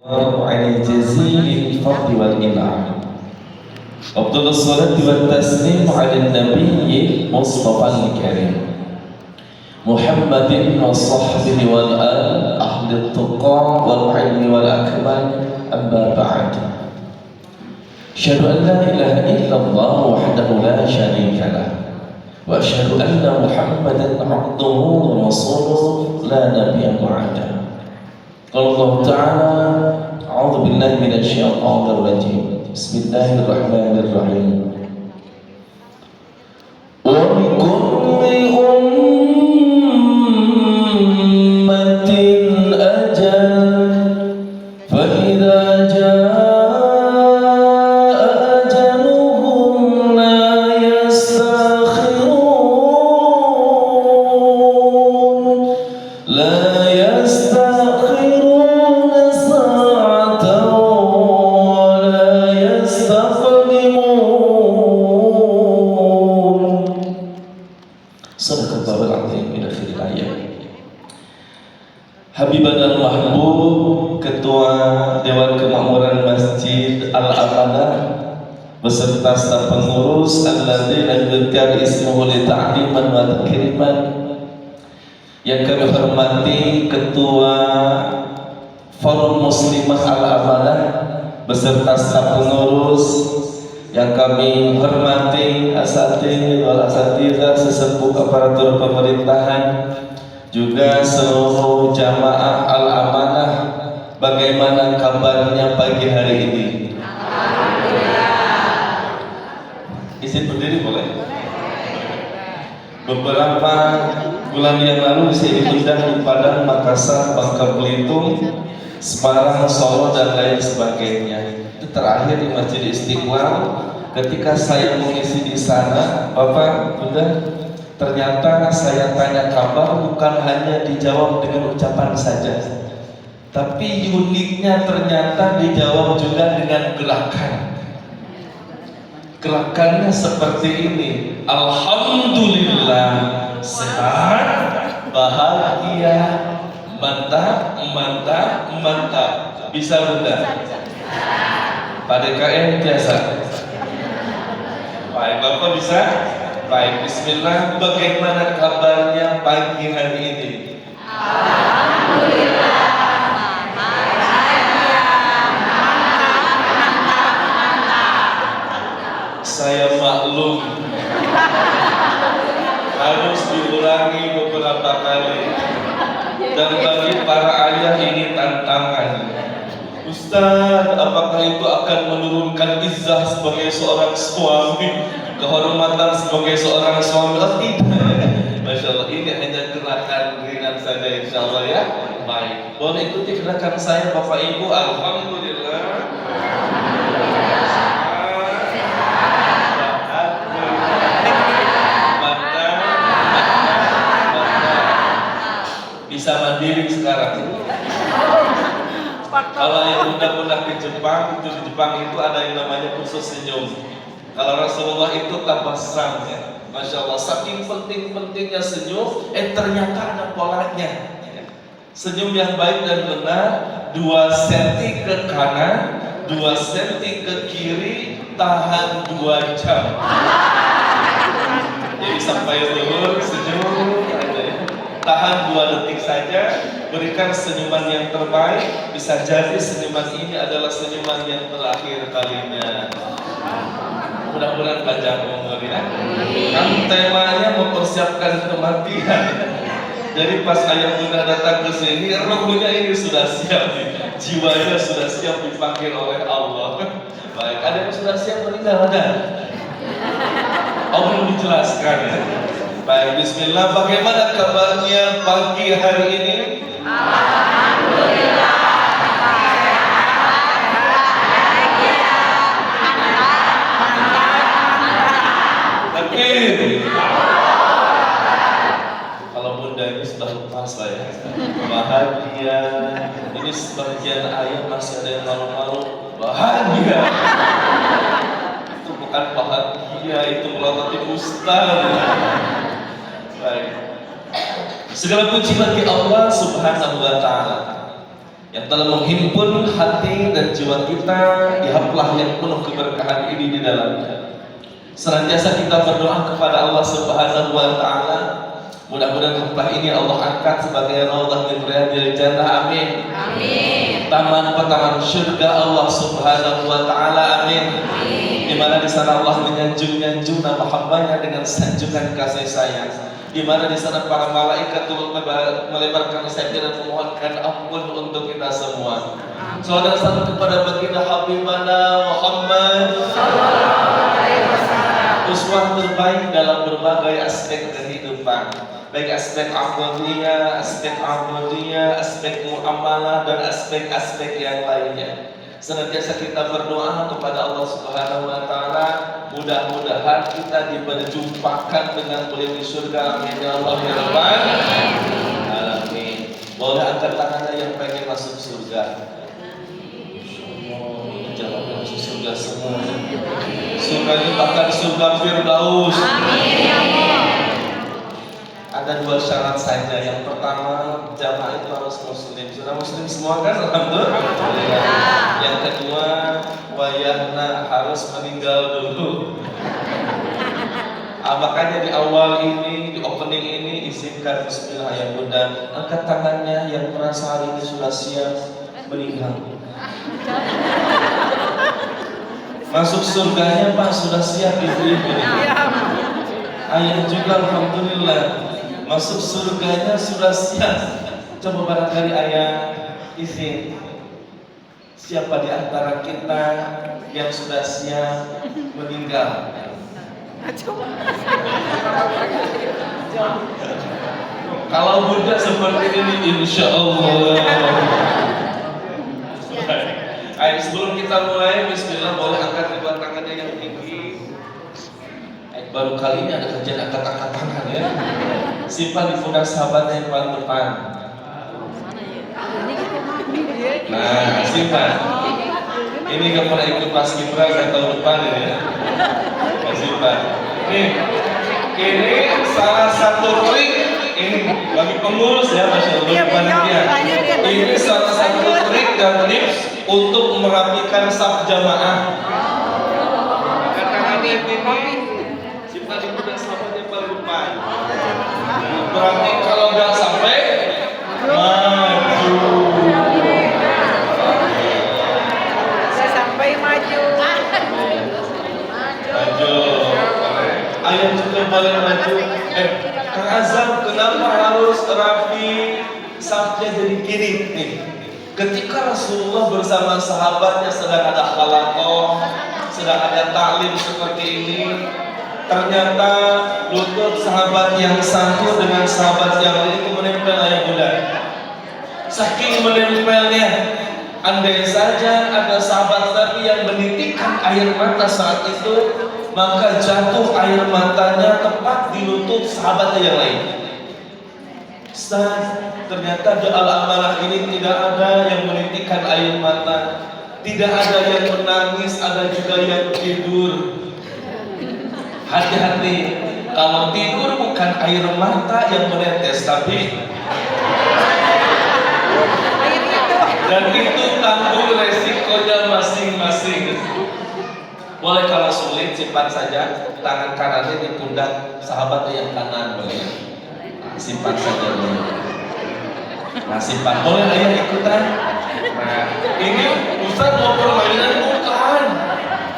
على جزيل الفضل والإنعام. أفضل الصلاة والتسليم على النبي المصطفى الكريم محمد وصحبه والآل أهل التقى والعلم والأكمال. أما بعد، أشهد أن لا إله إلا الله وحده لا شريك له، وأشهد أن محمدا عبده ورسوله لا نبي بعده. قال الله تعالى: أعوذ بالله من الشيطان الرجيم، بسم الله الرحمن الرحيم. ولكل أمة أجل فإذا جاء أجلهم لا يستأخرون ساعة ولا يستقدمون. صدق الله العظيم. إلى آخر الآية. Habibana Mahbub, Ketua Dewan Kemakmuran Masjid Al-Amanah beserta staf pengurus alladzina yudhkar ismuhu li ta'liman wa takriman, yang kami hormati Ketua Forum Muslimah Al-Amanah beserta staf pengurus, yang kami hormati asatidz wal asatidzah, sesepuh aparatur pemerintahan, juga seluruh jamaah Al-Amanah. Bagaimana kabarnya pagi hari ini? Alhamdulillah. Izin berdiri boleh? Beberapa bulan yang lalu saya diundang di Padang, Makassar, Bangka Belitung, Semarang, Solo, dan lain sebagainya. Itu terakhir di Masjid Istiqlal. Ketika saya mengisi di sana, Bapak, Bunda, ternyata saya tanya kabar bukan hanya dijawab dengan ucapan saja, tapi uniknya ternyata dijawab juga dengan gerakan. Gerakannya seperti ini: alhamdulillah, sehat, bahagia, mantap, mantap, mantap. Bisa Bunda? Pak DKM biasa? Baik, Bapak bisa? Baik, bismillah. Bagaimana kabarnya pagi hari ini? Alhamdulillah. Saya maklum harus diulangi beberapa kali, dan bagi para ayah ini tantangan. Ustaz, apakah itu akan menurunkan izzah sebagai seorang suami, kehormatan sebagai seorang suami? Oh, tidak. Masya Allah, ini hanya gerakan ringan saja, insya Allah ya. Baik, boleh ikuti gerakan saya Bapak Ibu. Alhamdulillah. Bisa mandiri sekarang. Kalau yang pernah ke Jepang, itu di Jepang itu ada yang namanya kursus senyum. Kalau Rasulullah itu tabassam ya, Masya Allah, saking penting-pentingnya senyum, ternyata ada polanya. Senyum yang baik dan benar, 2 senti ke kanan, 2 senti ke kiri, tahan 2 jam. Jadi sampai zuhur senyum, tahan 2 detik saja, berikan senyuman yang terbaik. Bisa jadi senyuman ini adalah senyuman yang terakhir kalinya. Mudah-mudahan panjang umur ya. Kan temanya mempersiapkan kematian. Jadi pas ayah bunda datang ke sini, rohnya ini sudah siap, jiwanya sudah siap dipanggil oleh Allah. Baik, ada yang sudah siap meninggal ada? Oh, belum dijelaskan ya. Baik, bismillah. Bagaimana kabarnya pagi hari ini? Alhamdulillah. Kalau bunda ini sudah lepas lah ya. Bahagia. Ini sebagian ayat masih ada yang malu-malu. Bahagia. Itu bukan bahagia, itu melatih ustaz. Baik. Segala puji bagi Allah Subhanahu wa taala yang telah menghimpun hati dan jiwa kita di haplah yang penuh keberkahan ini di dalamnya. Senantiasa kita berdoa kepada Allah Subhanahu wa Ta'ala, mudah-mudahan haplah ini Allah angkat sebagai raudhah min riyadil jannah, amin. Amin. Taman-taman surga Allah Subhanahu wa Ta'ala, amin. Amin. Di mana di sana Allah menyanjung-nyanjung nama hambanya dengan sanjungan kasih sayang. Di mana di sana para malaikat turut melebarkan sayap dan memohonkan ampun untuk kita semua. Salawat dan salam kepada baginda Habibana Muhammad sallallahu alaihi wasallam, uswah terbaik dalam berbagai aspek kehidupan, baik aspek akhlakiyah, aspek muamalah dan aspek-aspek yang lainnya. Senantiasa kita berdoa kepada Allah Subhanahu wa Ta'ala, mudah-mudahan kita diperjumpakan dengan beliau di surga, amin ya Allah ya Rabbal alamin. Boleh angkat tangannya yang pengen masuk surga. Jangan masuk surga semua. Surga ini bahkan surga Firdaus. Amin ya Allah. Ada dua syarat saja. Yang pertama, jamaah itu harus muslim. Sudah muslim semua kan? Alhamdulillah. Yang kedua, wayahna harus meninggal dulu. Makanya di awal ini, di opening ini, izinkan bismillah ya bunda, angkat tangannya yang merasa hari ini sudah siap meninggal. Masuk surganya Pak sudah siap ibu-ibu. Ayah juga alhamdulillah masuk surganya sudah siap. Coba barangkali ayah izin, siapa di antara kita yang sudah siap meninggal? Kalau bunda seperti ini insya Allah. Ayo sebelum kita mulai, bismillah, boleh angkat kedua tangannya yang tinggi. Baru kali ini ada kerjaan angkat-angkat tangan ya. Simpan di pundak sahabatnya yang paling depan. Nah, simpan. Ini gak pernah ikut paskibra kan tahun depan ya. Simpan. Ini salah satu trik. Ini bagi pengurus ya, masya Allah, panitia. Ini salah satu trik dan tips untuk merapikan saf jamaah. Katakan ini simpan di pundak sahabatnya paling depan. Berarti kalau nggak sampai maju. Sampai maju. Maju. Ayah juga boleh maju. Kang Azam, kenapa harus rapi safnya jadi kiri nih? Ketika Rasulullah bersama sahabatnya sedang ada halaqah, sedang ada taklim seperti ini, ternyata lutut sahabat yang satu dengan sahabat yang lain itu menempel ayah bunda. Saking menempelnya, andai saja ada sahabat Nabi yang menitikkan air mata saat itu, maka jatuh air matanya tepat di lutut sahabat yang lain. Ustaz, ternyata di al-amalah ini tidak ada yang menitikkan air mata, tidak ada yang menangis, ada juga yang tidur. Hati-hati, kalau tidur bukan air mata yang menetes, tapi dan itu tanggung resikonya masing-masing. Boleh kalau sulit simpan saja tangan kanannya di pundak sahabat yang kanan, boleh. Simpan saja dulu. Nah simpan, boleh ayah ikutan. Nah ini Ustaz mau permainan bukan?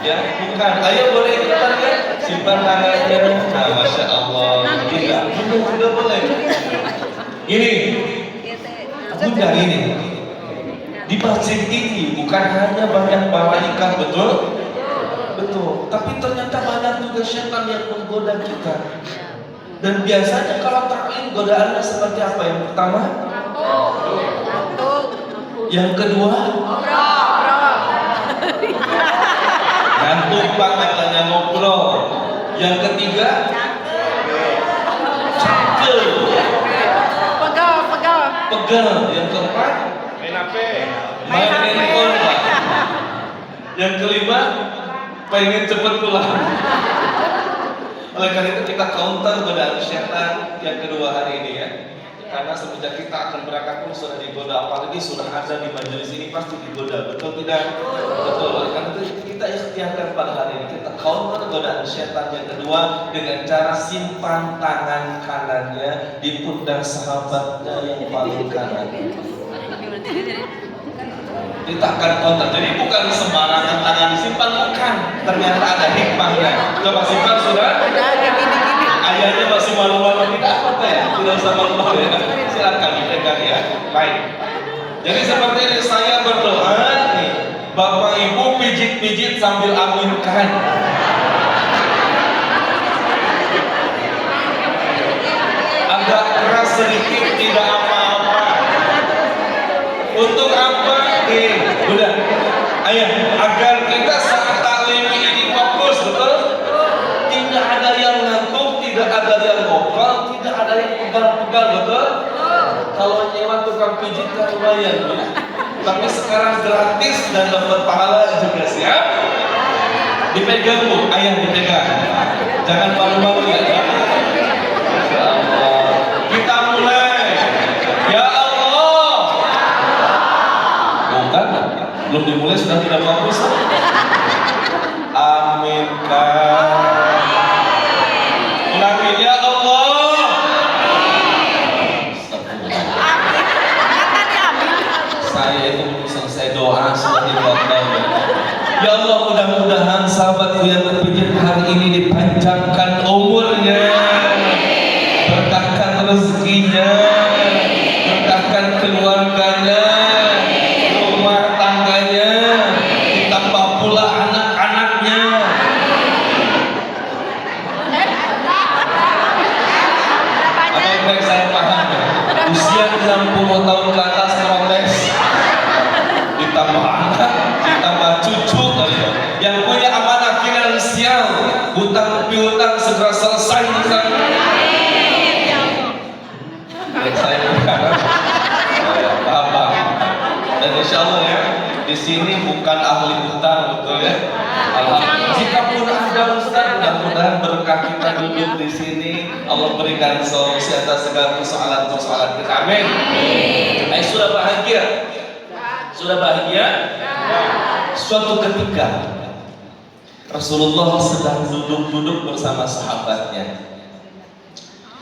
Ya bukan. Ayah boleh ikutan ya? Simpan tangannya. Nah masya Allah. Tidak, sudah boleh. Ini, bunda ini. Di masjid ini bukan hanya banyak malaikat, betul? Betul. Tapi ternyata banyak juga syaitan yang menggoda kita. Dan biasanya kalau taklim godaannya seperti apa? Yang pertama, yang kedua, ngantuk Pak katanya ngobrol. Yang ketiga, cakil, pegal. Yang keempat, main handphone Pak. Yang kelima, pengen cepet pulang. Oleh karena itu kita counter godaan syaitan yang kedua hari ini ya. Karena semenjak kita akan berangkat pun sudah digoda, apalagi sudah ada di majelis ini pasti digoda, betul tidak? Betul. Karena itu kita ikhtiarkan pada hari ini, kita counter godaan syaitan. Yang kedua, dengan cara simpan tangan kanannya di pundak sahabatnya yang paling kanan. Kita akan counter. Jadi bukan sembarangan tangan disimpan, bukan. Ternyata ada hikmahnya. Coba simpan sudah? Ayahnya masih malu-malu, tidak apa ya? Tidak usah malu-malu ya. Silakan dipegang ya. Baik. Jadi seperti ini saya berdoa nih, Bapak Ibu pijit-pijit sambil aminkan. Agak keras sedikit, tidak apa-apa. Untuk apa? Udah. Ayo, agar kita saat taklim ini fokus, betul? Tidak ada yang ngantuk, tidak ada yang ngobrol, tidak ada yang pegal-pegal, betul? Kalau nyewa tukang pijit kan lumayan ya. Tapi sekarang gratis dan dapat pahala juga, siap? Dipegang Bu, ayah dipegang. Jangan malu-malu ya. Masya Allah. Kita mulai. Ya Allah. Bukan, belum dimulai sudah tidak bagus. Aminkan. Ulangi, ya Allah. Saya itu belum selesai doa sudah dibatal. Ya Allah, mudah-mudahan sahabatku yang berpikir hari ini dipanjangkan umurnya, berkahkan rezekinya, berkahkan keluarganya, rumah tangganya, ditambah pula anak-anaknya. Apa yang baik saya paham ya? Usia 60 tahun ke atas protes, ditambah anak, ditambah cucu, yang punya amanah finansial, hutang piutang segera selesai misalnya. Saya berharap Bapak, dan insya Allah ya, di sini bukan ahli hutang, betul ya. Alhamdulillah. Jika pun ada Ustaz, mudah-mudahan berkah kita duduk di sini, Allah berikan solusi atas segala persoalan-persoalan kita. Amin. Sudah bahagia? Sudah bahagia? Suatu ketika Rasulullah sedang duduk-duduk bersama sahabatnya.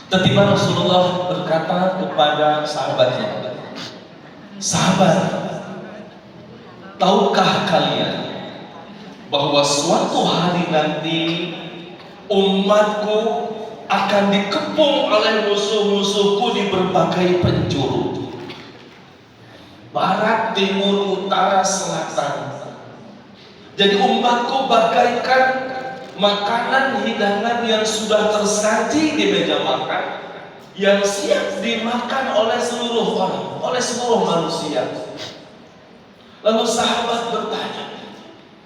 Tiba-tiba Rasulullah berkata kepada sahabatnya, "Sahabat, tahukah kalian bahwa suatu hari nanti umatku akan dikepung oleh musuh-musuhku di berbagai penjuru, barat, timur, utara, selatan. Jadi umatku bagaikan makanan hidangan yang sudah tersaji di meja makan, yang siap dimakan oleh seluruh orang, oleh seluruh manusia." Lalu sahabat bertanya,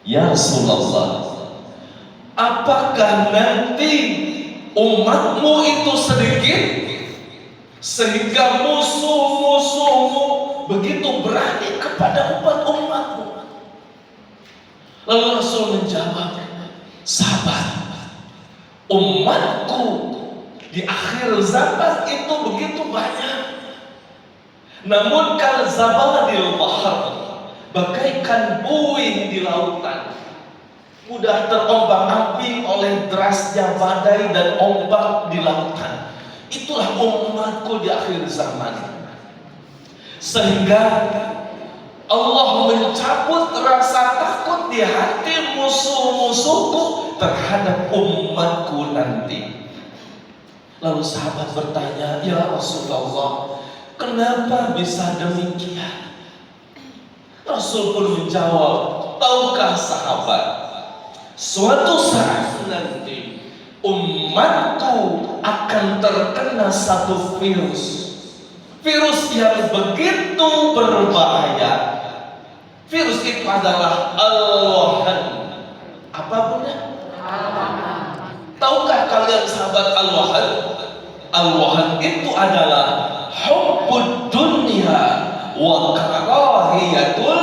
"Ya Rasulullah, apakah nanti umatmu itu sedikit sehingga musuh-musuhmu begitu berani kepada umatmu?" Lalu Rasul menjawab, "Sahabat, umatku di akhir zaman itu begitu banyak. Namun kal zabadil bahr, bagaikan buih di lautan, mudah terombang-ambing oleh derasnya badai dan ombak di lautan. Itulah umatku di akhir zaman. Sehingga Allah mencabut rasa takut di hati musuh-musuhku terhadap umatku nanti." Lalu sahabat bertanya, "Ya Rasulullah, kenapa bisa demikian?" Rasul pun menjawab, "Tahukah sahabat, suatu saat nanti umatku akan terkena satu virus yang begitu berbahaya. Virus itu adalah al-wahan." Apa punya? Tahukah kalian sahabat al-wahan? Al-wahan itu adalah hubbud dunya wa karahiyatul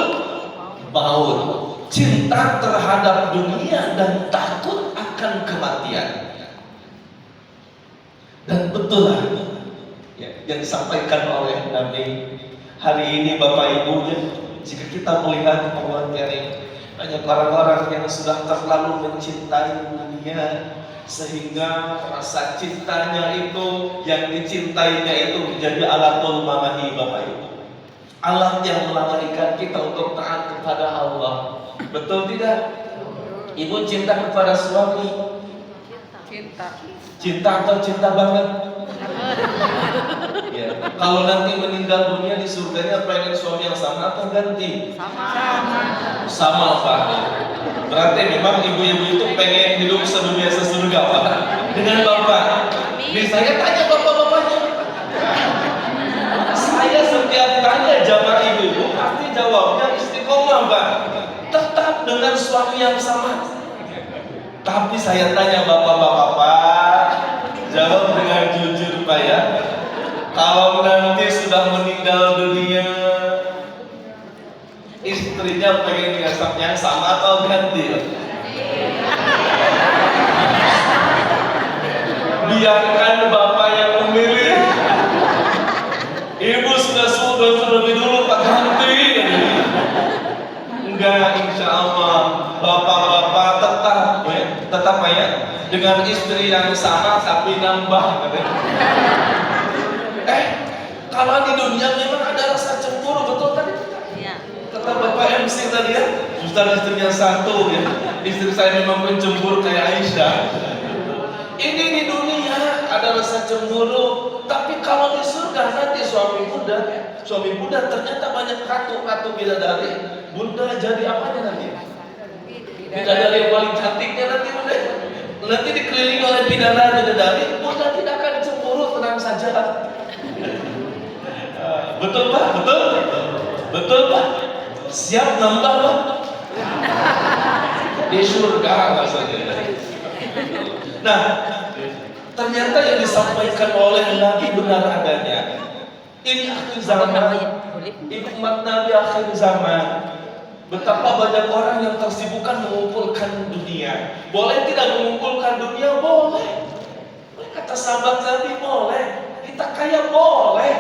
maut, cinta terhadap dunia dan takut akan kematian. Dan betul, ya, yang disampaikan oleh Nabi hari ini Bapak Ibu ya. Jika kita melihat Al-Quran Karim, banyak orang-orang yang sudah terlalu mencintai dunia sehingga rasa cintanya itu, yang dicintainya itu menjadi alatul mamahi Bapak Ibu, alat yang melalaikan kita untuk taat kepada Allah. Betul tidak? Ibu cinta kepada suami? Cinta atau cinta banget? Ya. Kalau nanti meninggal dunia di surganya pengen suami yang sama atau ganti? Sama Pak. Berarti memang ibu-ibu itu pengen hidup sedunia sesurga Pak dengan Bapak. Saya tanya bapak-bapaknya. Saya setiap tanya jamaah ibu-ibu pasti jawabnya istiqomah Pak. Tetap dengan suami yang sama. Tapi saya tanya bapak-bapak, jawab dengan jujur Pak ya. Kalau nanti sudah meninggal dunia, istrinya pengen yang sama atau ganti? Biarkan bapak yang memilih. Ibu sudah lebih dulu Pak ganti. Enggak, insya Allah bapak-bapak tetap ya dengan istri yang sama tapi nambah. Kalau di dunia memang ada rasa cemburu, betul kan? Iya. Kata Bapak MC tadi ya, Ustaz istrinya satu ya, istri saya memang pencemburu kayak Aisyah. Ini di dunia ada rasa cemburu, tapi kalau di surga nanti suami muda ternyata banyak ratu bidadari, bunda jadi apanya nanti? Bidadari yang paling cantiknya nanti bunda. Nanti dikelilingi oleh bidadari, bunda tidak akan cemburu, tenang saja. Betul Pak? Betul Pak? Siap nambah Pak? Di surga maksudnya. Nah, ternyata yang disampaikan oleh Nabi benar adanya. Ini akhir zaman, hikmat Nabi akhir zaman. Betapa banyak orang yang tersibukkan mengumpulkan dunia. Boleh tidak mengumpulkan dunia? Boleh. Kata sahabat Nabi boleh. Kita kaya boleh.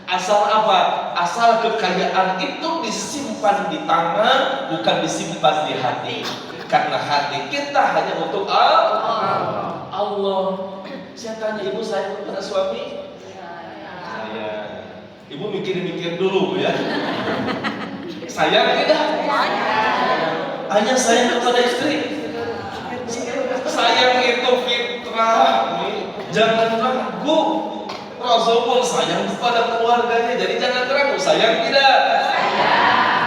Asal apa? Asal kekayaan itu disimpan di tangan, bukan disimpan di hati. Karena hati kita hanya untuk Allah. Saya tanya ibu saya kepada suami? Saya. Ibu mikir-mikir dulu ya. Sayang tidak? Hanya sayang kepada istri. Sayang itu fitrah. Jangan ragu. Rasul pun sayang kepada keluarganya, jadi jangan ragu. Sayang tidak?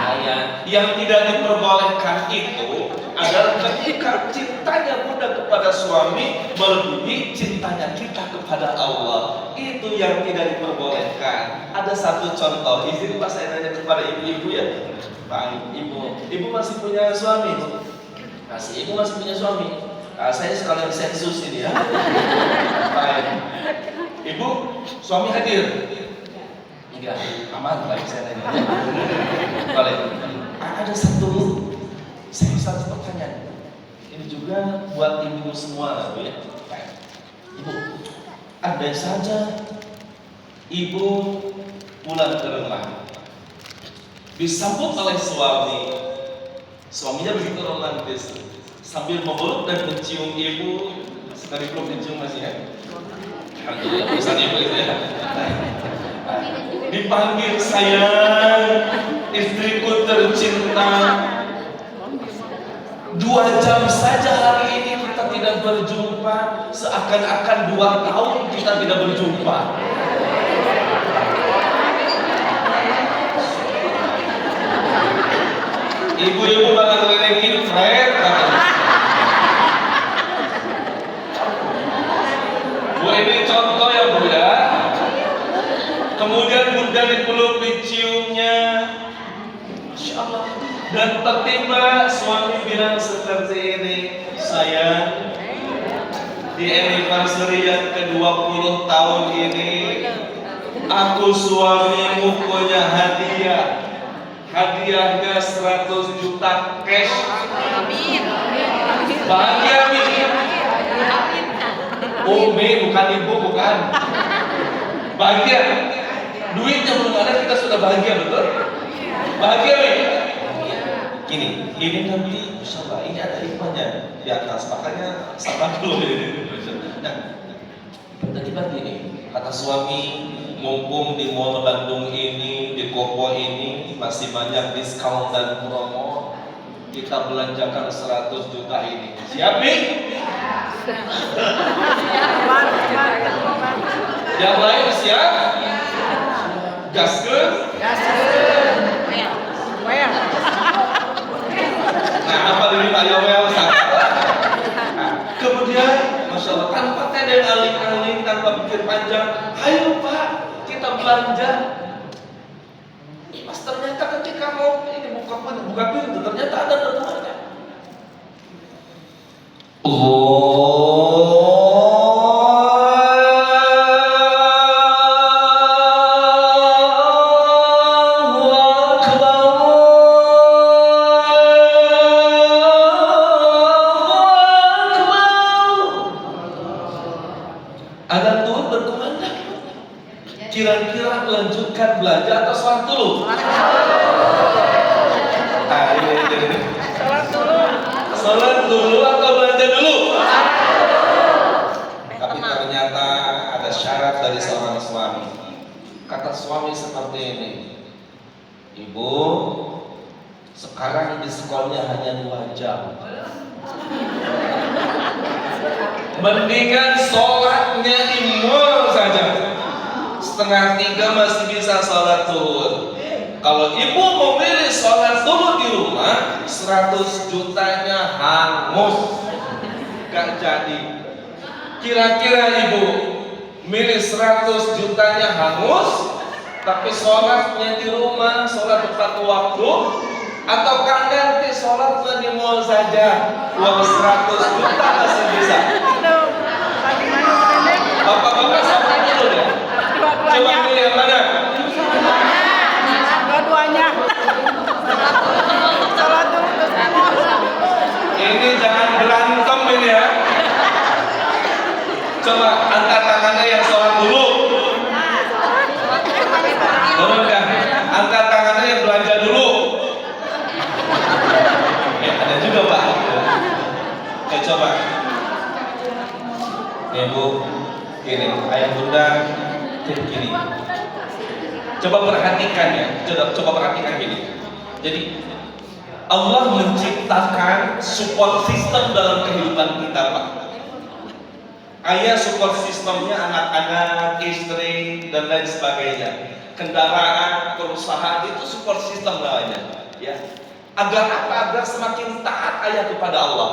Sayang. Yang tidak diperbolehkan itu adalah ketika cintanya bunda kepada suami melebihi cintanya kita kepada Allah. Itu yang tidak diperbolehkan. Ada satu contoh, izin Pak saya nanya kepada ibu-ibu ya. Baik, ibu masih punya suami? Ibu masih punya suami? Nah, saya sekalian sensus ini ya. Baik. Ibu, suami hadir? Enggak, aman, baik saya tanya. Boleh. Ada satu pertanyaan. Ini juga buat ibu semua, Bu ya. Ibu, andai saja ibu pulang ke rumah, disambut oleh suaminya begitu romantis, sambil memeluk dan mencium ibu. Sekali belum mencium masih ya? Alhamdulillah, urusan ibu itu ya. Dipanggil sayang, istriku tercinta. 2 jam saja hari ini kita tidak berjumpa, seakan-akan 2 tahun kita tidak berjumpa. Ibu-ibu bakal ngelekin Fred. Bu, ini contoh ya Bu ya. Kemudian bunda dipeluk, diciumnya, Masya Allah. Dan tiba-tiba suami bilang seperti ini, sayang, di anniversary yang ke-20 tahun ini, aku suamimu punya hadiah. Hadiahnya 100 juta cash. Bahagia Mi. Umi, bukan ibu, bukan. Bahagia. Duitnya belum ada, kita sudah bahagia, betul? Bahagia, nih. Gini, ini nanti insya Allah ini ada hikmahnya di atas, makanya sabar dulu ini. Nah, tadi ini kata suami, mumpung di Mall Bandung ini, di Kopo ini masih banyak diskon dan promo, kita belanjakan 100 juta ini. Siap nih? Yang lain siap? Gaskeun? Nah, apa ini Pak Yowel? Kemudian, Masya Allah, tanpa teden aling-aling, tanpa pikir panjang, ayo Pak, kita belanja. Pas ternyata ketika mau ini buka pintu, ternyata ada temannya. Ada Tuhan berkumandang. Kira-kira melanjutkan belanja atau sholat dulu? Sholat dulu atau belanja dulu? Tapi ternyata ada syarat dari seorang suami. Kata suami seperti ini, Ibu, sekarang diskonnya hanya 2 jam. Mendingan sholatnya di mall saja. 2:30 masih bisa sholat zuhur. Kalau ibu memilih sholat dulu di rumah, 100 jutanya hangus, gak jadi. Kira-kira ibu milih 100 jutanya hangus, tapi sholatnya di rumah, sholat tepat waktu, ataukah ganti sholatnya di mall saja, uang 100 juta masih bisa. Bapak-bapak sama dulu ya. Coba pilih yang mana? Dua-duanya. Sholat dulu terus mall. Ini jangan berantem ini ya. Coba angkat tangannya yang sholat dulu. Turunkan. Angkat tangannya yang belanja dulu. Ada juga Pak. Oke, coba. Nih Bu, ini ayah bunda kiri. Coba perhatikan ya. Coba perhatikan gini. Jadi Allah menciptakan support system dalam kehidupan kita Pak. Ayah support sistemnya anak-anak, istri dan lain sebagainya. Kendaraan, perusahaan itu support system namanya. Ya. Agar apa? Agar semakin taat ayah kepada Allah.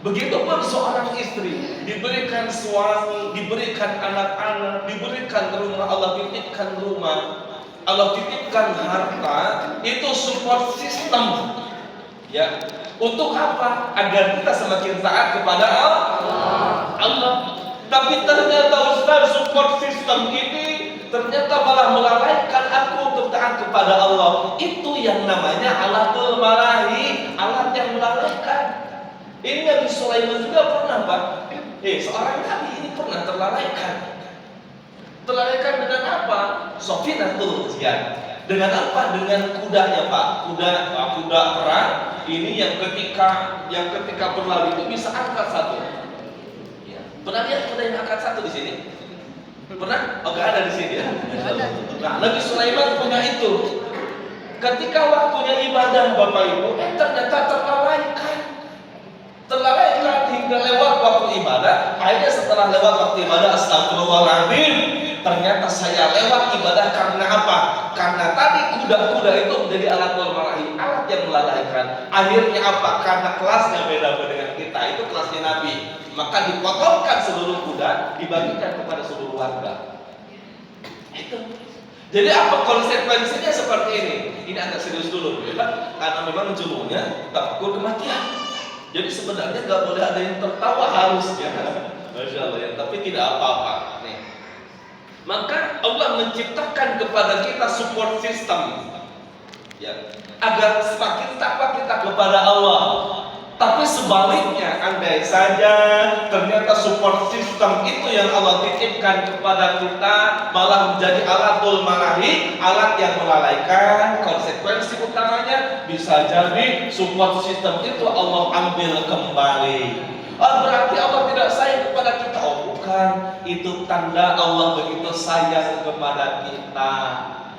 Begitupun seorang istri diberikan suami, diberikan anak-anak, diberikan rumah, Allah titipkan rumah, Allah titipkan harta, itu support system. Ya, untuk apa? Agar kita semakin taat kepada Allah. Tapi ternyata Ustaz, support system ini ternyata malah melalaikan aku untuk taat kepada Allah. Itu yang namanya alatul marahi, alat yang melalaikan. Ini Nabi Sulaiman juga pernah Pak. Seorang Nabi ini pernah terlalaikan. Terlalaikan dengan apa? Sofinatul jihad. Dengan apa? Dengan kudanya Pak. Kuda perang. Ini yang ketika berlari itu bisa angkat satu. Ya. Pernah lihat kuda yang angkat satu di sini? Pernah? Oh, nggak ada di sini ya. Nah, Nabi Sulaiman punya itu. Ketika waktunya ibadah Bapak Ibu, ternyata terlalaikan hingga lewat waktu ibadah. Akhirnya setelah lewat waktu ibadah, astagfirullahaladzim, ternyata saya lewat ibadah karena apa? Karena tadi kuda-kuda itu menjadi alat marahi, alat yang melalaikan. Akhirnya apa? Karena kelasnya beda dengan kita, itu kelasnya Nabi, maka dipotongkan seluruh kuda, dibagikan kepada seluruh warga. Itu. Jadi apa konsekuensinya seperti ini? Ini agak serius dulu ya, karena memang judulnya takut kematian. Jadi sebenarnya nggak boleh ada yang tertawa harusnya, Masya Allah ya. Tapi tidak apa-apa. Nih, maka Allah menciptakan kepada kita support system, ya, agar semakin takwa kita kepada Allah. Tapi sebaliknya, andai saja ternyata support system itu yang Allah titipkan kepada kita malah menjadi alatul malahi, alat yang melalaikan, konsekuensi utamanya bisa jadi support system itu Allah ambil kembali. Oh, berarti Allah tidak sayang kepada kita? Oh bukan, itu tanda Allah begitu sayang kepada kita.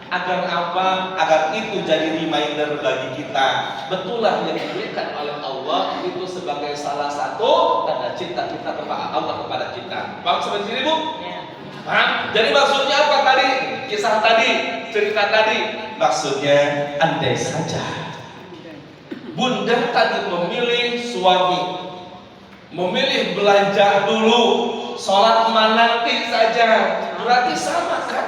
Agar apa? Agar itu jadi reminder bagi kita. Betullah yang diberikan oleh Allah itu sebagai salah satu tanda cinta kita kepada Allah kepada kita. Paham seperti ini, Bu? Ya. Paham? Jadi maksudnya apa tadi? Kisah tadi, cerita tadi. Maksudnya andai saja Bunda tadi memilih suami, memilih belanja dulu, sholat nanti saja, berarti sama kan?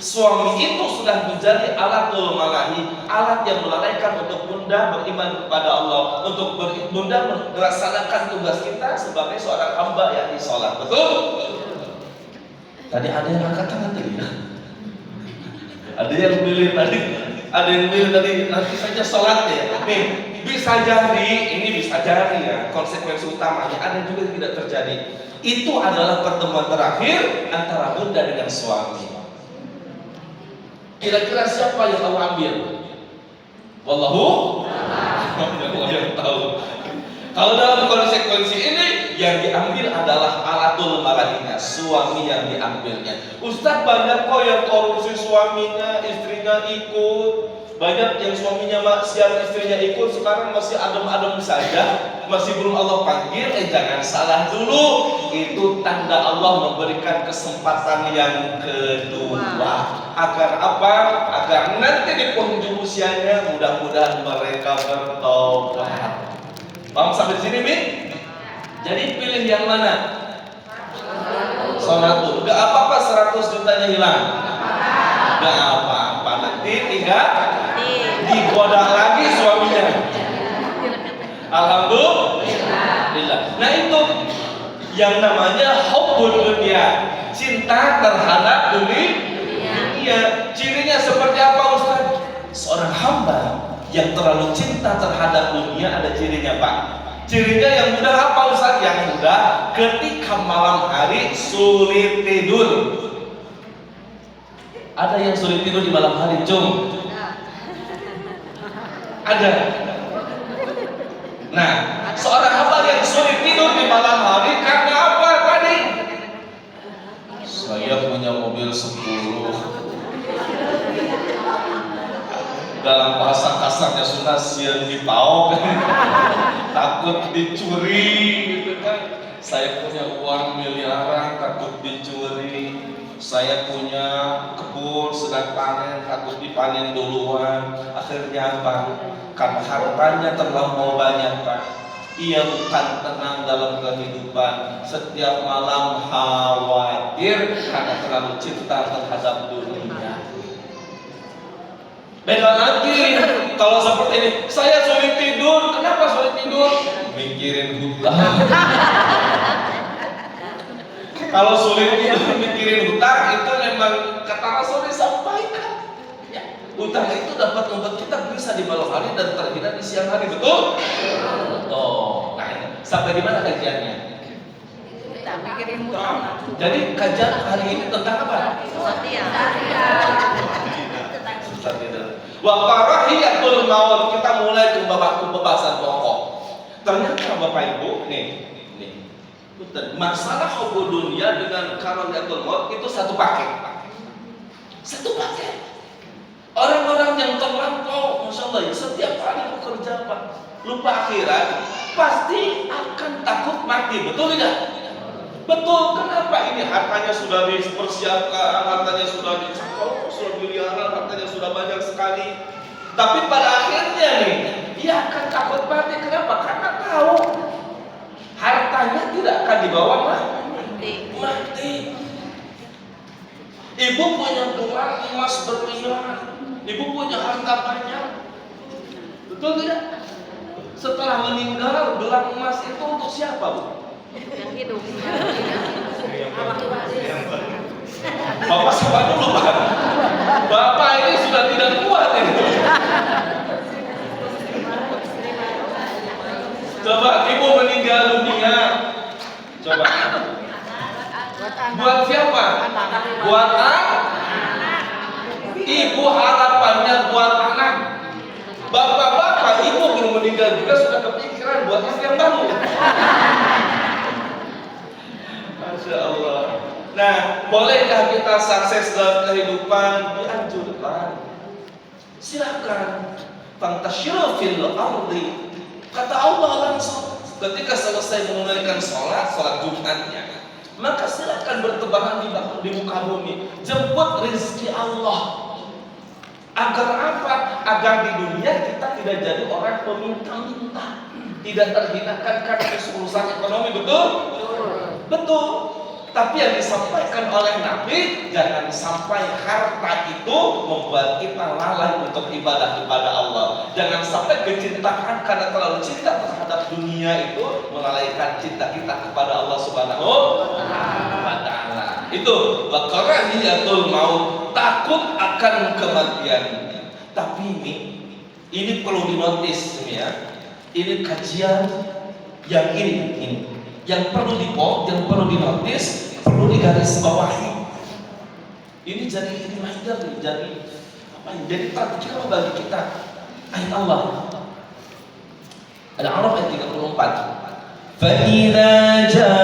Suami itu sudah menjadi alatul malahi, alat yang melalaikan untuk Bunda beriman kepada Allah, untuk Bunda melaksanakan tugas kita sebagai seorang hamba yakni sholat. Betul? Tadi ada yang angkat tangan tadi ya? Ada yang milih tadi, nanti saja sholat ya. Nih, bisa jadi, ini bisa jadi ya, konsekuensi utamanya ada juga yang tidak terjadi. Itu adalah pertemuan terakhir antara Bunda dengan suami. Kira-kira siapa yang Allah ambil? Wallahu Allah yang tahu. Kalau dalam konsekuensi ini yang diambil adalah alatul malahinya, suami yang diambilnya. Ustaz, banyak kok yang korupsi suaminya, istrinya ikut. Banyak yang suaminya maksiat, istrinya ikut. Sekarang masih adem-adem saja, masih belum Allah panggil. Jangan salah dulu. Itu tanda Allah memberikan kesempatan yang kedua. Agar apa? Agar nanti di penghujung usianya mudah-mudahan mereka bertobat. Paham sampai sini, Min? Jadi pilih yang mana? Sholat dulu. Gak apa-apa 100 jutanya hilang. Gak apa-apa. Nanti tinggal digoda lagi suaminya. Alhamdulillah. Nah itu yang namanya hubbul dunia, cinta terhadap dunia. Cirinya seperti apa, Ustaz? Seorang hamba yang terlalu cinta terhadap dunia ada cirinya, Pak. Cirinya yang mudah apa, Ustaz? Yang mudah ketika malam hari sulit tidur. Ada yang sulit tidur di malam hari, Cung? Ada. Nah, seorang hamba yang sulit tidur di malam hari karena apa tadi? Saya punya mobil 10. Dalam bahasa kasarnya sudah sian dipaok, takut dicuri gitu kan. Saya punya uang miliaran takut dicuri. Saya punya kebun sedang panen takut dipanen duluan. Akhirnya apa? Karena hartanya terlampau banyak, Pak. Ia bukan tenang dalam kehidupan. Setiap malam khawatir karena terlalu cinta terhadap dunia. Beda lagi kalau seperti ini, saya sulit tidur. Kenapa sulit tidur? Mikirin hutang. Kalau sulit tidur mikirin hutang, itu memang kata Rasul disampaikan. Ya, hutang itu dapat membuat kita bisa di malam hari dan terhina di siang hari, betul? Betul. Nah, sampai di mana kajiannya? Kita mikirin hutang. Jadi kajian hari ini tentang apa? Wa karahiyatul maut. Kita mulai ke pembahasan pokok. Ternyata Bapak Ibu, nih, masalah hubbul dunia dengan karahiyatul maut itu satu paket. Satu paket. Orang-orang yang terlampau, masya Allah, ya, setiap hari bekerja, Pak, lupa akhirat, pasti akan takut mati, betul tidak? Betul. Kenapa ini? Hartanya sudah dipersiapkan, hartanya sudah dicampur, sudah miliaran, hartanya sudah banyak sekali. Tapi pada akhirnya nih, dia akan takut mati. Kenapa? Karena tahu hartanya tidak akan dibawa mati. Ibu punya gelang emas berlian, ibu punya harta banyak, betul tidak? Setelah meninggal, gelang emas itu untuk siapa, Bu? Yang hidup. Bapak sabar dulu, Pak. Bapak ini sudah tidak kuat ini. Coba ibu meninggal dunia. Coba. Buat anak. Buat siapa? Anak. Buat anak. Ibu harapannya buat anak. Bapak-bapak, ibu belum meninggal juga sudah kepikiran buat istri yang baru. Masya Allah. Nah, bolehkah kita sukses dalam kehidupan? Dianjurkan. Silakan. Fantashiru fil ardi. Kata Allah langsung ketika selesai menunaikan sholat Jumatnya, maka silakan bertebaran di muka bumi, jemput rezeki Allah. Agar apa? Agar di dunia kita tidak jadi orang peminta-minta, tidak terhinakan karena urusan ekonomi, betul? Betul. Tapi yang disampaikan oleh Nabi, jangan sampai harta itu membuat kita lalai untuk ibadah-ibadah Allah. Jangan sampai kecintaan karena terlalu cinta terhadap dunia itu melalaikan cinta kita kepada Allah Subhanahu wa Ta'ala. Itu wakarahiyatul maut, takut akan kematian. Tapi ini perlu dinotis ya. Ini kajian yang ini. Yang perlu dinotis, perlu digarisbawahi. Ini jadi reminder, jadi apa? Jadi tadkir bagi kita. Ayat Allah. Ada Araf ayat 34. Fa-idza jaa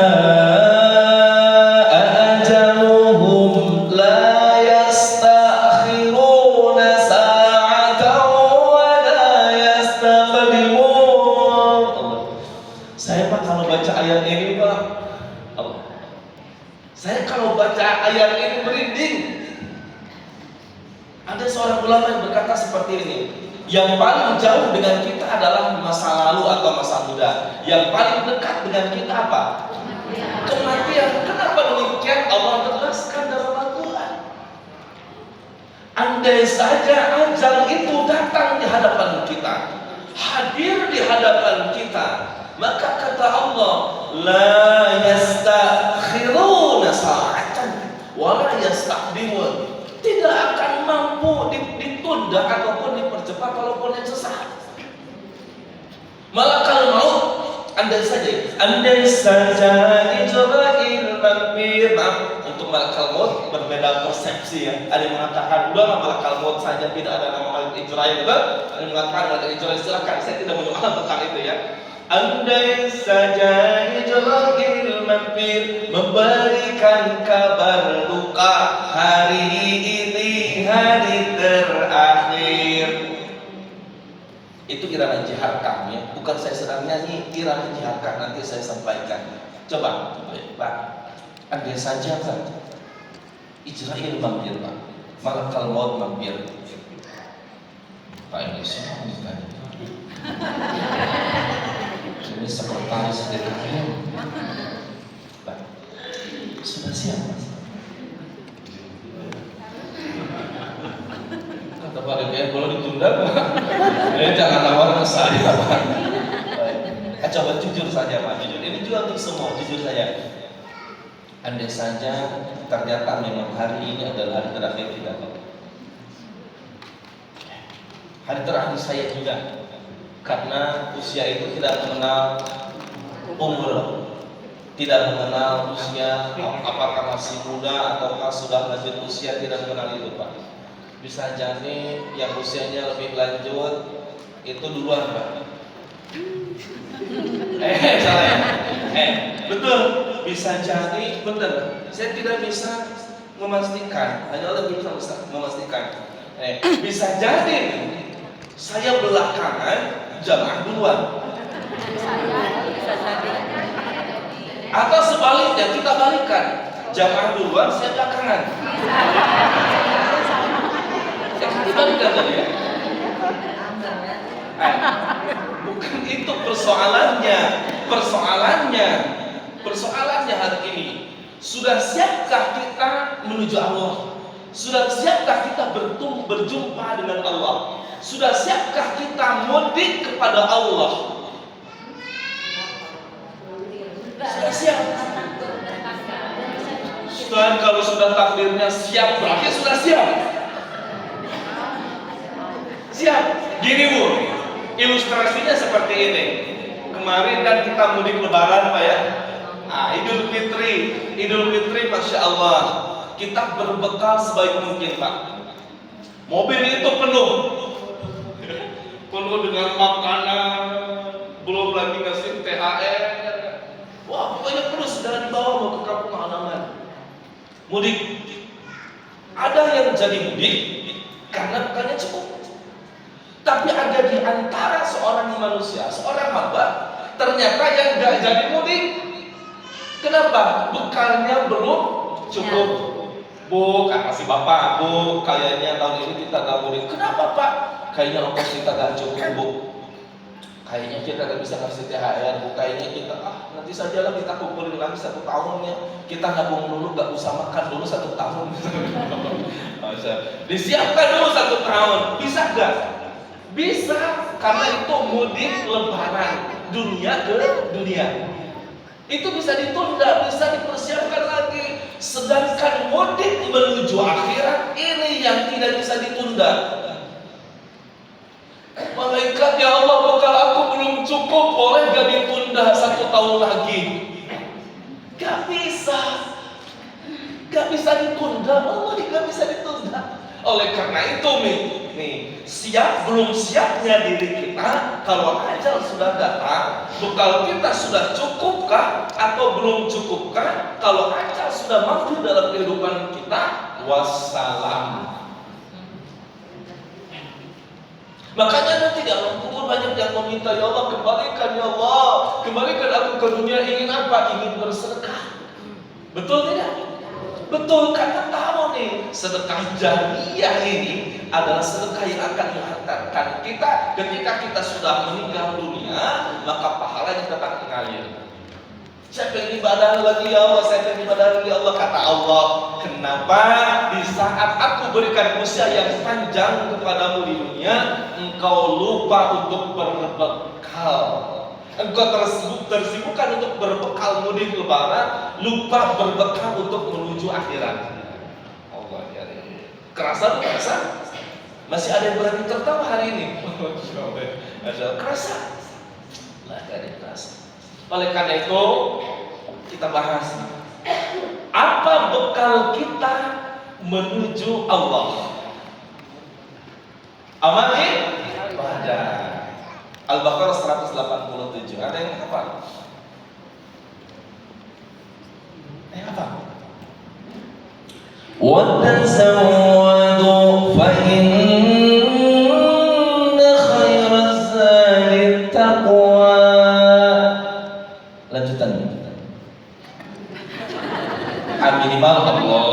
ajaluhum la yastakhiruna sa'atan wa la yastaqdimun. Saya kalau baca ayat ini Pak, saya kalau baca ayat ini merinding. Ada seorang ulama yang berkata seperti ini, yang paling jauh dengan kita adalah masa lalu atau masa muda. Yang paling dekat dengan kita apa? Kematian. Kenapa demikian? Allah jelaskan dalam Al-Quran. Andai saja ajal itu datang di hadapan kita, hadir di hadapan kita, maka kata Allah, la yastakhiruna sa'atan wa la yastaqdimun. Tidak akan mampu ditunda ataupun dipercepat walaupun yang sesaat. Malakal maut, andai saja Jibril mampir. Untuk malakal maut berbeda persepsi ya. Ada yang mengatakan udah malakal maut saja, tidak ada nama malaikat Israel. Ada yang mengatakan malaikat Israel, silakan, saya tidak menyuarakan tentang itu ya. Andai saja Jibril mampir memberikan kabar duka, hari ini hari terakhir. Itu irama jiharkah ya, bukan saya sedang nyanyi, irama jiharkah nanti saya sampaikan. Coba Pak, andai saja Pak Israel mampir Pak, malakal maut mampir. Pak ini semua bukan. Ini sekretaris DPR. Pak, sudah siap Mas? Kata Pak DPR, boleh ditunda Pak? Jangan tawarkan saya Pak. Coba jujur saja Pak, jujur. Ini juga untuk semua, jujur saja. Andai saja ternyata memang hari ini adalah hari terakhir kita Pak. Hari terakhir saya juga. Karena usia itu tidak mengenal umur, tidak mengenal usia apakah masih muda ataukah sudah lanjut usia, tidak mengenal itu Pak. Bisa jadi yang usianya lebih lanjut itu duluan Pak. Salah ya? Betul, bisa jadi, benar. Saya tidak bisa memastikan, hanya Allah bisa memastikan. Bisa jadi saya belakangan jamaah duluan, atau sebaliknya kita balikan, jamaah duluan saya belakangan. Kita balikan tadi ya. Bukan itu persoalannya hari ini. Sudah siapkah kita menuju Allah? Sudah siapkah kita berjumpa dengan Allah? Sudah siapkah kita mudik kepada Allah? Sudah siap. Dan kalau sudah takdirnya siap, berarti sudah siap. Siap. Gini Bu, ilustrasinya seperti ini. kemarin kan kita mudik lebaran Pak ya. Idul Fitri Masya Allah kita berbekal sebaik mungkin Pak. Mobil itu penuh dengan makanan, belum lagi ngasih THR. Wah pokoknya penuh, sudah dibawa mau ke kampung halaman. Mudik. Ada yang jadi mudik karena bukannya cukup. Tapi ada di antara seorang manusia, seorang hamba, ternyata yang gak jadi mudik. Kenapa? Bekalnya belum cukup. Bu, kata si bapak, Bu, kayaknya tahun ini kita gak mudik. Kenapa Pak? Kayaknya ongkos kita gak cukup Bu. Kayaknya kita gak bisa ngasih THR Bu. Kayaknya kita, nanti sajalah kita kumpulin lagi 1 tahunnya. Kita nabung dulu, gak usah makan dulu 1 tahun. Disiapkan dulu 1 tahun. Bisa gak? Bisa, karena itu mudik lebaran dunia ke dunia. Itu bisa ditunda, bisa dipersiapkan lagi. Sedangkan mudik menuju akhirat ini yang tidak bisa ditunda. Malaikat, ya Allah, bekal aku belum cukup, boleh gak ditunda 1 tahun lagi? Gak bisa. Gak bisa ditunda, Allah gak bisa ditunda. Oleh karena itu nih, siap belum siapnya diri kita, kalau ajal sudah datang, bekal kita sudah cukupkah atau belum cukupkah? Kalau ajal sudah masuk dalam kehidupan kita, wassalam. Makanya nanti dalam kubur banyak yang meminta, ya Allah kembalikan, ya Allah kembalikan aku ke dunia, ingin apa? Ingin bersedekah. Betul tidak? Betul, karena tahu nih, sedekah jariyah ini adalah sedekah yang akan menghantarkan kita ketika kita sudah meninggal dunia, maka pahalanya tetap mengalir. Saya pengen ibadah lagi ya Allah, saya pengen ibadah lagi ya Allah. Kata Allah, kenapa di saat aku berikan usia yang panjang kepadamu di dunia, engkau lupa untuk berbekal. Engkau tersibukkan untuk berbekal mudik lebaran, lupa berbekal untuk menuju akhirat. Allah ya. Kerasa tuh kerasa? Masih ada yang berani tertawa hari ini? Ada kerasa? Lah gak ada kerasa. Oleh karena itu kita bahas apa bekal kita menuju Allah. Amal ibadah. Al-Baqarah 187. Ada yang hafal? Hafal? وَتَزَوَّدُوا فَإِنَّ خَيْرَ الزَّادِ التَّقْوَى. Lanjutan. Minimal Allah.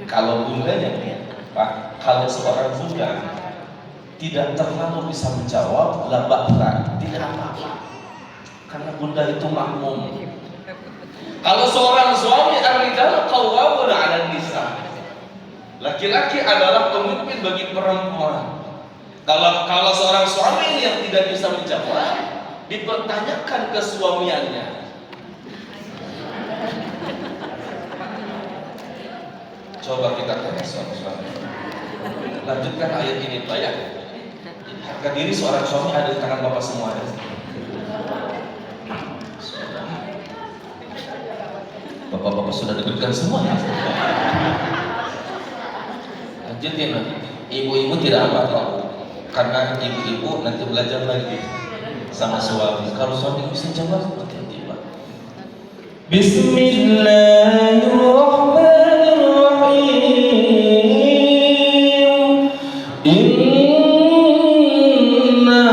Kalau bundanya, Pak, kalau seorang bunda tidak terlalu bisa menjawab, labaklah, tidak apa-apa, karena bunda itu makmum. Kalau seorang suami, ar-rijal qawwamuna 'alan nisa, laki-laki adalah pemimpin bagi perempuan. Kalau seorang suami yang tidak bisa menjawab, dipertanyakan kesuamiannya. Coba kita tanya suami-suami. Lanjutkan ayat ini Pak ya. Harga diri seorang suami ada di tangan Bapak semua ya. Bapak-bapak sudah diberikan semua ya. Lanjutin nanti. Ibu-ibu tidak apa-apa, karena ibu-ibu nanti belajar lagi sama suami. Kalau suami bisa jawab, hati-hati Pak. Bismillahirrahmanirrahim. Inna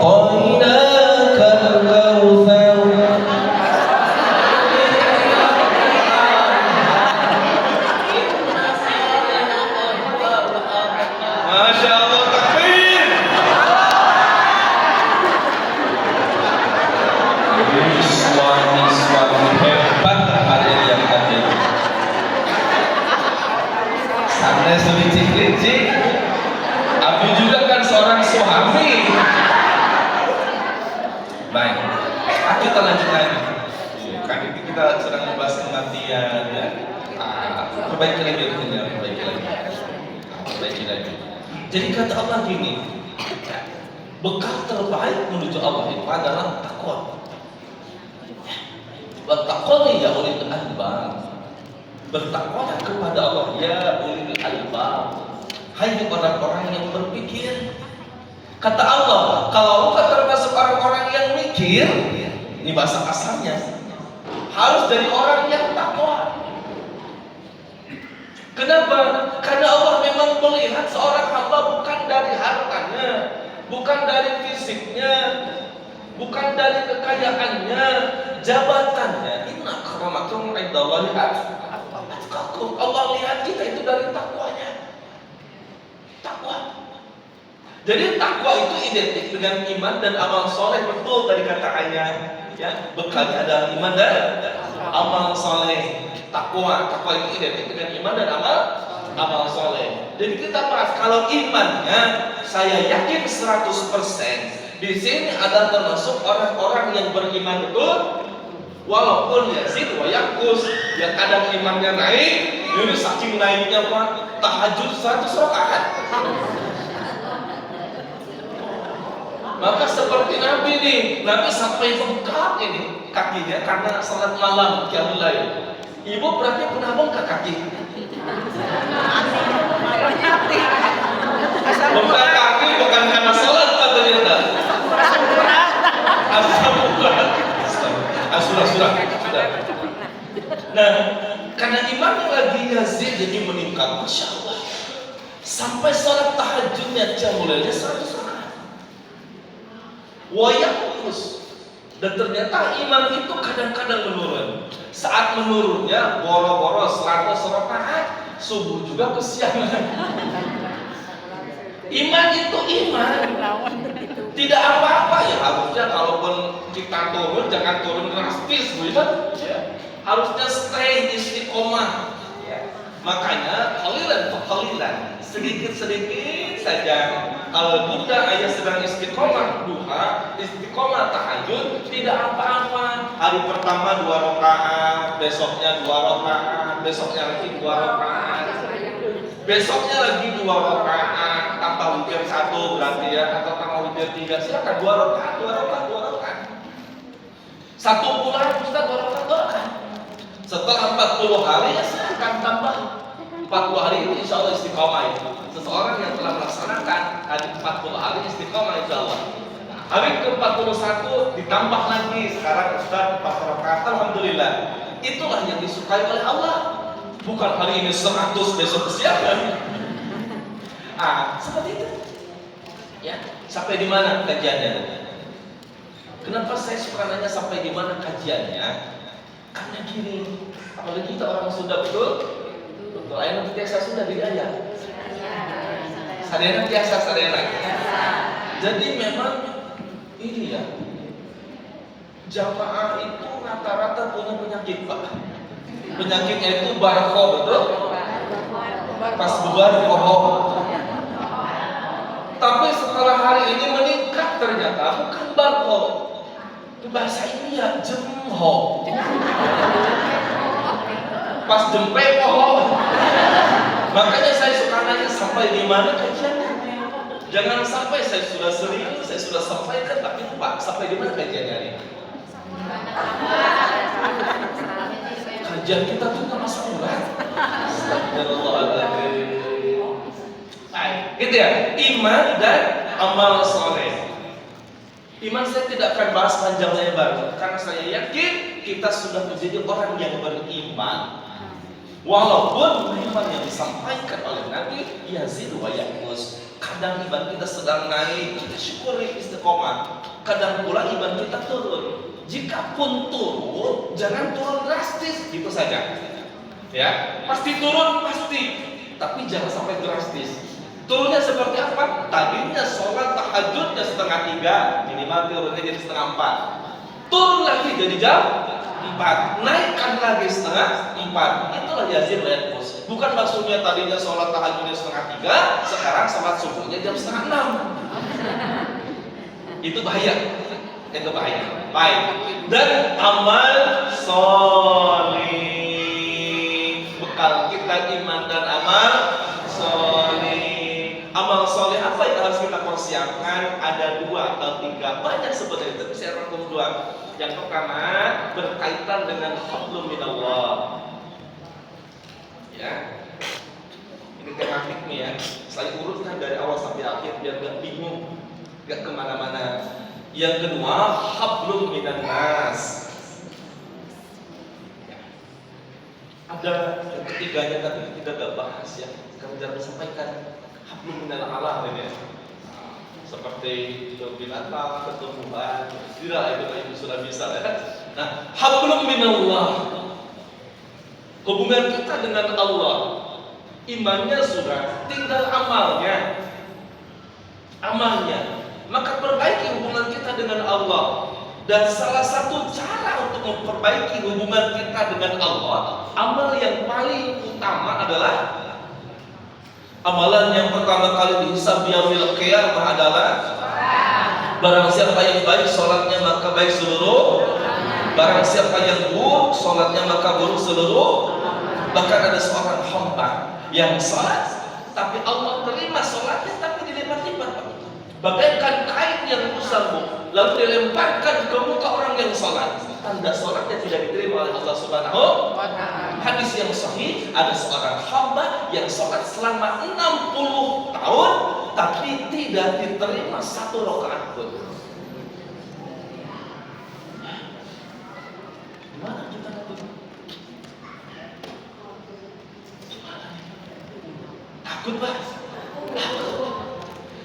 a'tainaka al-kautsar. Masya Allah, takbir. Suami-suami hebat ada yang ada. Santai selicik-licik. Aku juga kan seorang suami. Baik, kita lanjut lagi. Kan kita sedang membahas kematian ya. Perbaiki lagi, perbaiki lagi. Jadi kata Allah gini, bekal terbaik menuju Allah itu adalah takwa. Bertakwa ya ulil albab. Bertakwa kepada Allah ya ulil albab. Hai orang-orang yang berpikir. Kata Allah, kalau engkau termasuk orang-orang yang mikir, ini bahasa kasarnya, harus dari orang yang takwa. Kenapa? Karena Allah memang melihat seorang hamba bukan dari hartanya, bukan dari fisiknya, bukan dari kekayaannya, jabatannya. Inna akramakum indallahi atqakum. Allah lihat kita itu dari takwanya. Takwa. Jadi takwa itu identik dengan iman dan amal soleh, betul tadi katakannya, ya, bekalnya adalah iman dan amal soleh. Takwa itu identik dengan iman dan amal soleh. Jadi kita bahas kalau imannya, saya yakin 100%. Di sini ada termasuk orang-orang yang beriman betul, walaupun yazid wa yanqus, ya kadang imannya naik, jadi saking naiknya Pak, tahajud 100 rakaat. Maka seperti Nabi nih, Nabi sampai bengkak ini kakinya karena salat malam qiyamul lail. Ibu berarti pernah bengkak kaki? Bengkak kaki bukan karena salat Pak ternyata. Surah. Nah, karena imannya lagi Yazid jadi meningkat, masya Allah. Sampai salat tahajudnya qiyamul lailnya 100 rakaat. Wayakus, dan ternyata iman itu kadang-kadang menurun. Saat menurunnya boro-boro 100 rakaat, subuh juga kesiangan. Iman itu iman, tidak apa-apa ya. Harusnya kalaupun kita turun jangan turun drastis, gitu. Ya. Harusnya stay istiqomah. Ya. Makanya qalilan, sedikit-sedikit saja. Kalau Bunda ayah sedang istiqomah duha, istiqomah tahajud, tidak apa-apa. Hari pertama 2 rakaat, besoknya 2 rakaat, besoknya lagi 2 rakaat, besoknya lagi 2 rakaat, tambah witir 1 berarti ya, atau tambah witir 3, silakan 2 rakaat. 1 bulan Ustaz 2 rakaat. Setelah 40 hari ya silakan tambah. 40 hari itu insya Allah istiqomah itu. Seseorang yang telah melaksanakan hari 40 hari istiqomah insya Allah. Hari ke-41 ditambah lagi, sekarang Ustaz 4 rakaat, alhamdulillah. Itulah yang disukai oleh Allah. Bukan hari ini 100, besok kesiangan. Seperti itu. Ya, sampai di mana kajiannya? Kenapa saya suka nanya sampai di mana kajiannya? Karena gini, apalagi kita orang Sunda betul. Lain biasa sudah bidaya. Sadena biasa. Jadi memang ini ya, jamaah itu rata-rata punya penyakit Pak. Penyakitnya itu barko, betul? Pas bubar kohok. Tapi setelah hari ini meningkat ternyata bukan barko. Itu bahasa India jemho. Pas jempe pohon. Makanya saya suka nanya sampai di mana kajiannya. Jangan sampai saya sudah serius, saya sudah sampaikan tapi lupa sampai di mana kajiannya ini. Kajian kita tuh nggak masa murah. Astagfirullahaladzim. Gitu ya, iman dan amal soleh. Iman saya tidak akan bahas panjang lebar karena saya yakin kita sudah menjadi orang yang beriman. Walaupun iman yang disampaikan oleh Nabi yazid wa yanqus. Kadang iman kita sedang naik, kita syukuri istiqomah. Kadang pula iman kita turun. Jikapun turun, jangan turun drastis, gitu saja. Ya, pasti turun pasti, tapi jangan sampai drastis. Turunnya seperti apa? Tadinya sholat tahajudnya 2:30, minimal turunnya jadi 3:30. Turun lagi jadi jam 4, naikkan lagi 3:30. Itulah yazid wa yanqus. Bukan maksudnya tadinya sholat tahajudnya 2:30, sekarang sholat subuhnya jam 5:30. Itu bahaya. Baik. Dan amal soleh, bekal kita iman dan amal soleh. Amal apa yang harus kita persiapkan? Ada 2 atau 3, banyak sebenarnya, tapi saya rangkum 2. Yang pertama berkaitan dengan hablum minallah. Ya, ini tematiknya ya. Saya urutkan dari awal sampai akhir biar gak bingung, gak kemana-mana. Yang kedua, hablum minan nas. Ada yang ketiganya tapi kita gak bahas ya. Kami jarang sampaikan hablum minal Allah ini. Seperti binatang, tumbuhan, tidak itu sudah bisa ya. Nah, hablum minallah. Hubungan kita dengan Allah, imannya sudah, tinggal amalnya. Maka perbaiki hubungan kita dengan Allah. Dan salah satu cara untuk memperbaiki hubungan kita dengan Allah, amal yang paling utama adalah amalan yang pertama kali dihisab yaumil qiyamah adalah barang siapa yang baik sholatnya maka baik seluruh, barang siapa yang buruk sholatnya maka buruk seluruh. Bahkan ada seorang hamba yang sholat tapi Allah terima sholatnya tapi dilipat-lipat, bagaikan kain yang busar lalu dilemparkan ke muka orang yang sholat, tanda sholatnya tidak diterima oleh Allah Subhanahu wa ta'ala. Hadis yang sahih, ada seorang hamba yang sholat selama 60 tahun tapi tidak diterima 1 rakaat pun. Gimana kita nanti? Takut Pak?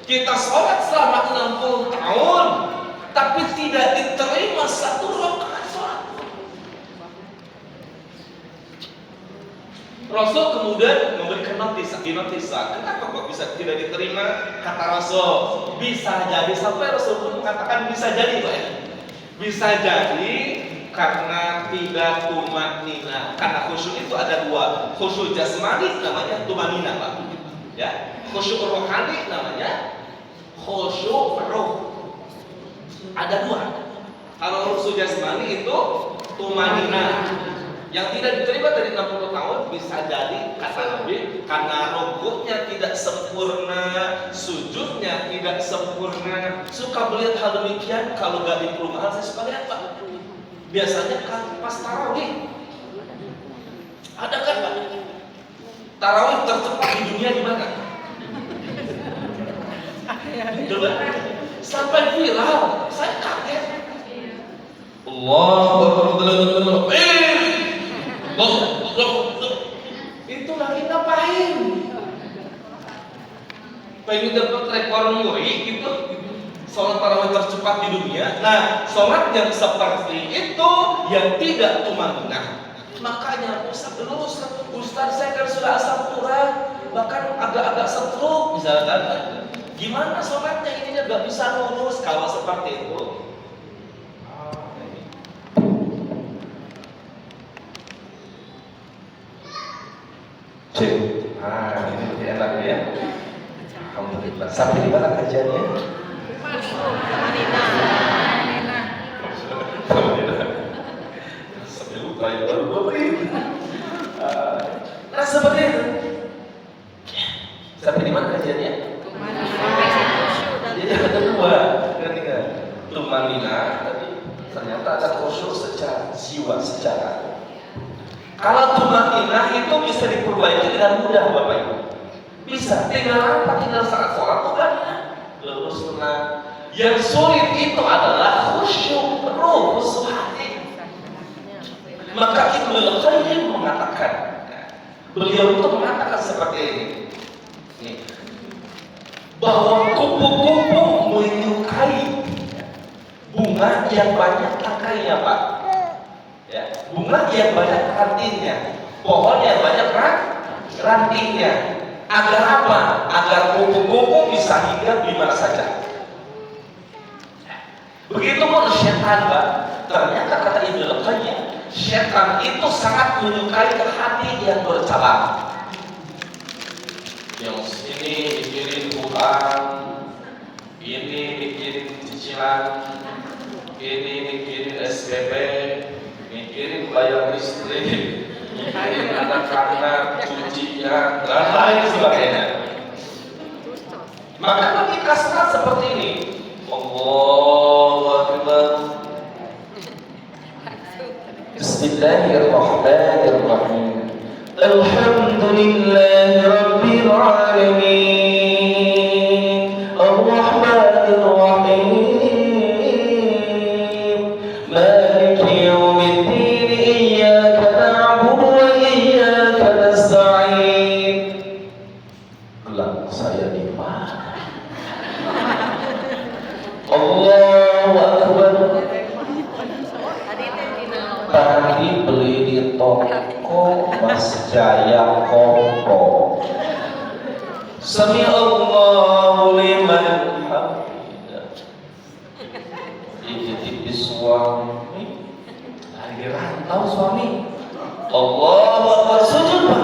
Kita sholat selama 60 tahun tapi tidak diterima 1 rakaat sholat. Rasul kemudian memberikan notis. Kenapa kok bisa tidak diterima? Kata Rasul, bisa jadi, sampai Rasul pun mengatakan bisa jadi Pak ya. Bisa jadi karena tidak tumanina. Karena khusyuk itu ada 2. Khusyuk jasmani namanya tumanina Pak. Ya, khusyuk rohani namanya khusyuk roh. Ada 2. Kalau khusyuk jasmani itu tumanina. Yang tidak diterima dari 60 tahun bisa jadi kata Nabi karena rukuknya tidak sempurna, sujudnya tidak sempurna. Suka melihat hal demikian kalau gak di perumahan, saya suka lihat Pak. Biasanya kan pas tarawih. Ada kan Pak? Tarawih tercepat di dunia di mana? Coba. Sampai viral, saya kaget. Allah itu lagi ngapain? Pengen dapat rekor muri gitu, sholat tarawih tercepat di dunia. Nah, sholat yang seperti itu yang tidak tumanina. Makanya Ustaz saya kan sudah asam urat, bahkan agak-agak stroke misalkan. Gimana sholatnya ini nggak bisa lurus kalau seperti itu? Ini lebih enak ya. Alhamdulillah. Sampai di mana kajiannya? Sampai lupa ya baru nah seperti itu. Sampai di mana kajiannya? Jadi ada 2 ketika tumanina tadi ternyata ada khusyuk secara jiwa secara. Kalau tumanina itu bisa diperbaiki dengan mudah Bapak Ibu. Bisa, tinggal apa? Tinggal saat sholat tumanina lurus tenang. Yang sulit itu adalah khusyuk roh, khusyuk hati. Maka Ibnu Qayyim mengatakan, beliau itu mengatakan seperti ini, bahwa kupu-kupu menyukai bunga yang banyak tangkainya Pak. Ya, bunga yang banyak rantingnya, pohon yang banyak rantingnya. Agar apa? Agar kupu-kupu bisa hinggap di mana saja. Begitupun setan Pak. Ternyata kata Ibnu Qayyim, setan itu sangat menyukai hati yang bercabang. Yang ini mikirin Tuhan, ini mikirin cicilan, ini mikirin SPP, mikirin bayar listrik, mikirin anak-anak, cucinya, dan lain sebagainya. Maka Nabi kasrat seperti ini. Allahu Akbar. Bismillahirrahmanirrahim. Alhamdulillahi Rabbil Alamin. Ar-Rahmanir Rahim. Maliki yaumiddin. Iyyaka na'budu wa iyyaka nasta'in. Gelang saya di mana? Allahu Akbar. Tadi beli di toko Mas Jaya Koko. Sami Allahu liman hamidah. Ini suami lagi rantau suami. Allahu Akbar, sujud Pak.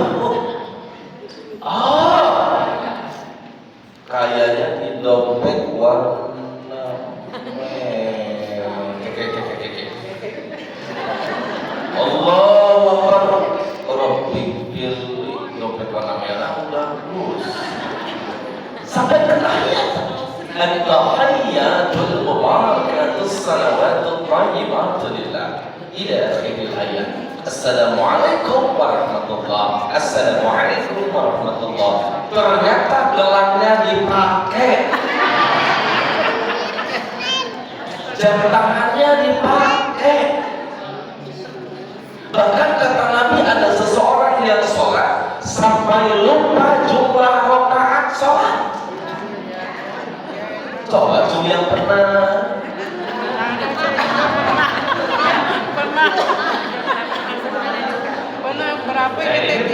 Kayaknya di dompet warna Allahu Akbar. Rabbi pilih dompet warna merah udah lulus. Sampai ke tahiyat. At-tahiyyatul mubarakatus salawatut thayyibatu lillah. Ila akhiril ayat. Assalamualaikum warahmatullah. Assalamualaikum warahmatullah. Ternyata gelangnya dipakai. Jam tangannya dipakai. Bahkan kata Nabi ada seseorang yang sholat sampai lupa jumlah rakaat sholat. Coba cuma yang pernah. Pernah berapa ini?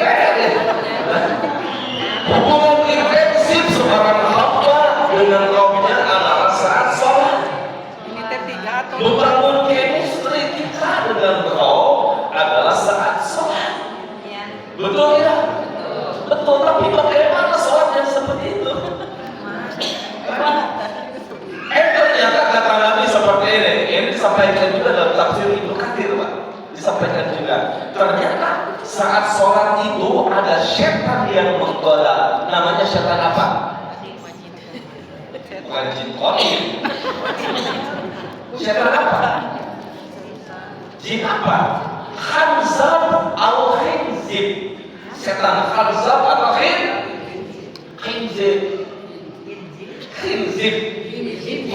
Hubungan intensif seorang hamba dengan Rabbnya adalah saat sholat. Ini T3 atau Membangun chemistry kita dengan Rabb adalah saat sholat. Betul ya? Betul, tapi bagaimana sholat yang seperti itu? Ternyata kata Nabi seperti ini. Ini disampaikan juga dalam tafsir Ibnu Katsir, Pak. Disampaikan juga. Ternyata saat sholat itu ada setan yang menggoda. Namanya setan apa? Bukan jin qadim. Setan apa? Jin apa? Khanzab al-khinzib. Setan khanzab atau khinzib. Khinzib.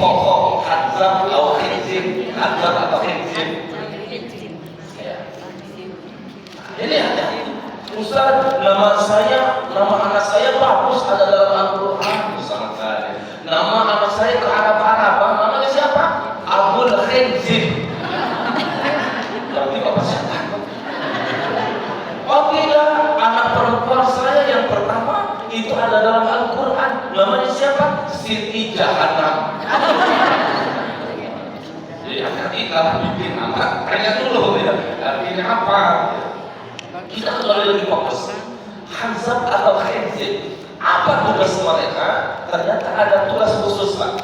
Pokok khanzab atau khinzib. Khanzab atau khinzib. Ini ada. Ustaz, nama anak saya bagus ada dalam Al-Quran. Sangat kaya. Nama anak saya ke Arab-Araban. Namanya siapa? Abul Khinzib. Berarti bapak setan. Oh tidak, anak perempuan saya yang pertama itu ada dalam Al-Quran. Namanya siapa? Siti Jahannam. Jadi kita bikin anak tanya dulu ya. Artinya apa? Kita kembali lagi fokus. Khanzab atau khinzib, apa tugas mereka? Ternyata ada tugas khusus, Pak.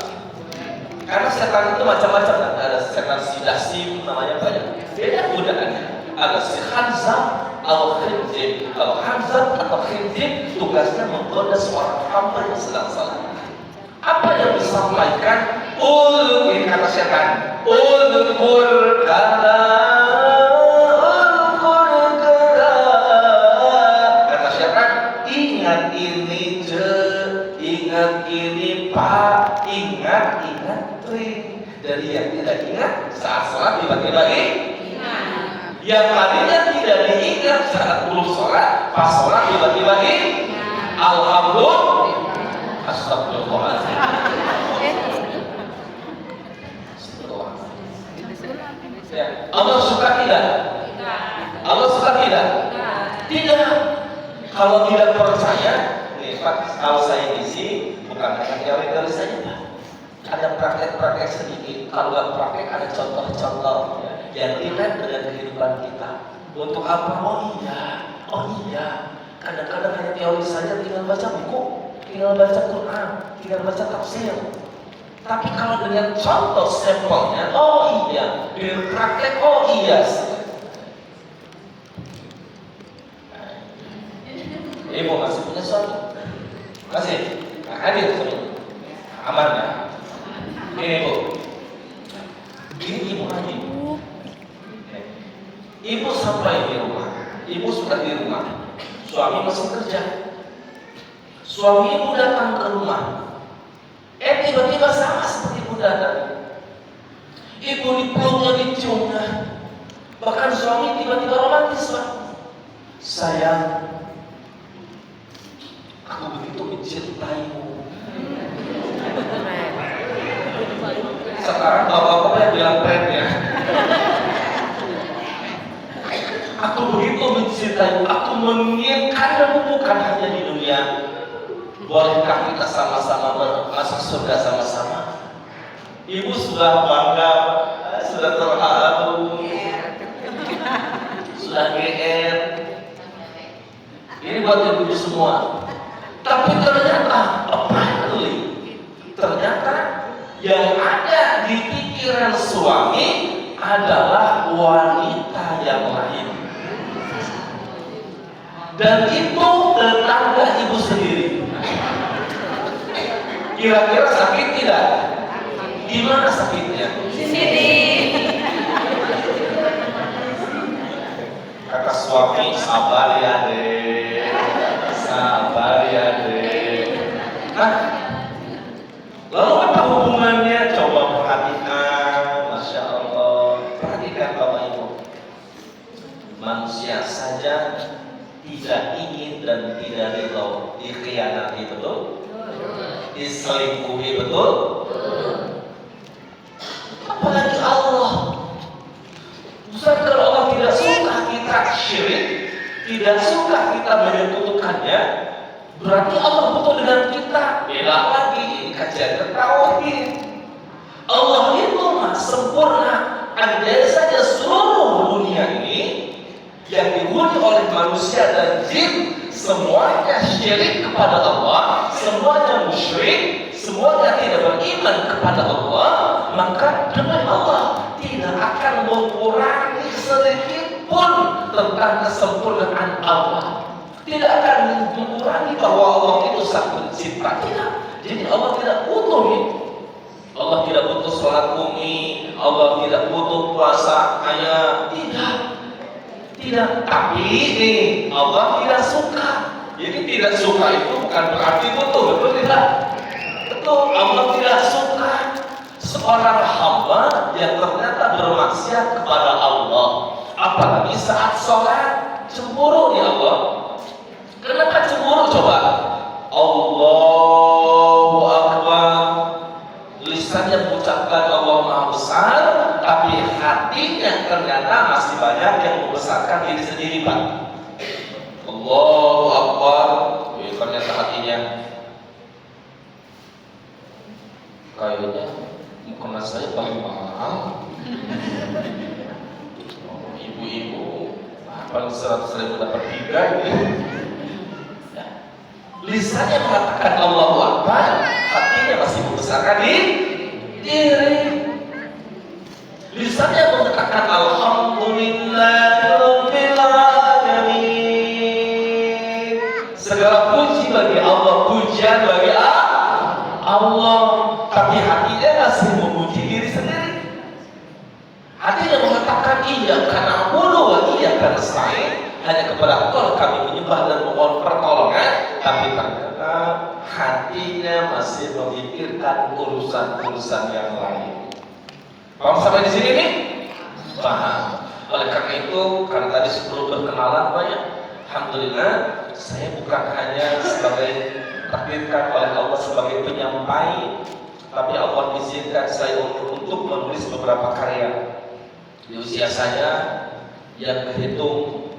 Karena setan itu macam-macam kan. Ada setan sidasim, namanya banyak. Beda gunaannya. Ada si khanzab atau khinzib. Kalau khanzab atau khinzib tugasnya menggoda seorang hamba yang sedang salat. Apa yang disampaikan? Ini kata setan. Ingat ini Pak, ingat Tri. Dari yang tidak ingat saat sholat tiba-tiba ingat. Yang tadinya tidak diingat saat belum sholat, pas sholat tiba-tiba ingat. Alhamdulillah. Astagfirullahaladzim. Allah suka tidak? Allah suka tidak? Tidak. Kalau tidak percaya, Pak, kalau saya isi bukan hanya teori saja, Pak. Ada praktek-praktek sedikit. Kalau nggak praktek, ada contoh-contoh yang relate dengan kehidupan kita. Untuk apa? Oh iya. Kadang-kadang hanya teori saja, tinggal baca buku, tinggal baca Quran, tinggal baca tafsir. Tapi kalau dengan contoh sampelnya, oh iya. Dengan praktek, oh iya. Ibu masih punya suatu? Masih? Hadir semua. Aman ya? Ini Bu, begini Ibu lagi. Ibu sampai di rumah, Ibu sudah di rumah, suami masih kerja. Suami Ibu datang ke rumah, tiba-tiba sama seperti Ibu datang. Ibu dipeluknya, diciumnya, bahkan suami tiba-tiba romantis Pak. Sayang, aku begitu mencintaimu. Sekarang bapak-bapak yang bilang keren ya. Aku begitu mencintaimu, aku menginginkanmu bukan hanya di dunia. Bolehkah kita sama-sama masuk surga sama-sama? Ibu sudah bangga, sudah terharu, sudah GR. Ini buat ibu semua. Tapi ternyata apparently, ternyata yang ada di pikiran suami adalah wanita yang lain. Dan itu tetangga ibu sendiri. Kira-kira sakit tidak? Gimana sakitnya? Di sini. Kata suami, sabar ya deh, sabar ya deh. Nah, lalu apa hubungannya? Coba perhatikan, Masya Allah. Perhatikan Bapak Ibu. Manusia saja tidak ingin dan tidak ridho dikhianati, betul? Diselingkuhi, betul? Apalagi Allah. Ustaz, kalau Allah tidak suka kita syirik, tidak suka kita menyekutukannya, berarti Allah butuh dengan kita. Bela lagi, ini kajian tauhid. Allah itu mah sempurna. Andai saja seluruh dunia ini yang dihuni oleh manusia dan jin semuanya syirik kepada Allah, semuanya musyrik, semuanya tidak beriman kepada Allah, maka demi Allah tidak akan mengurangi sedikit pun tentang kesempurnaan Allah. Tidak akan mengurangi bahwa Allah itu sang pencipta. Tidak. Jadi Allah tidak butuh itu. Allah tidak butuh sholat bumi, Allah tidak butuh puasa hanya tidak. Tapi ini Allah tidak suka. Jadi tidak suka itu bukan berarti butuh, betul tidak? Betul. Allah tidak suka seorang hamba yang ternyata bermaksiat kepada Allah, apalagi saat sholat cemburu ya Allah. Kenapa cemburu coba? Allahu Akbar, lisannya mengucapkan Allah Maha Besar, tapi hatinya ternyata masih banyak yang membesarkan diri sendiri Pak. Allahu Akbar, ternyata hatinya kayaknya mukena saya paling mahal. Ibu-ibu paling 100.000 dapat 3 gitu. Lisannya mengatakan Allahu Akbar, hatinya masih membesarkan diri. Lisannya mengatakan Alhamdulillahirabbil alamin. Segala puji bagi Allah, pujian bagi Allah, tapi hatinya masih memuji diri sendiri. Hatinya mengatakan iya karena abudu wa iya karena nasta'in, hanya kepada Allah kami menyembah dan mohon pertolongan, tapi ternyata hatinya masih memikirkan urusan-urusan yang lain. Paham sampai di sini nih? Paham. Oleh karena itu, karena tadi sebelum berkenalan banyak, alhamdulillah saya bukan hanya sebagai takdirkan oleh Allah sebagai penyampai, tapi Allah izinkan saya untuk menulis beberapa karya di usia saya yang kehitung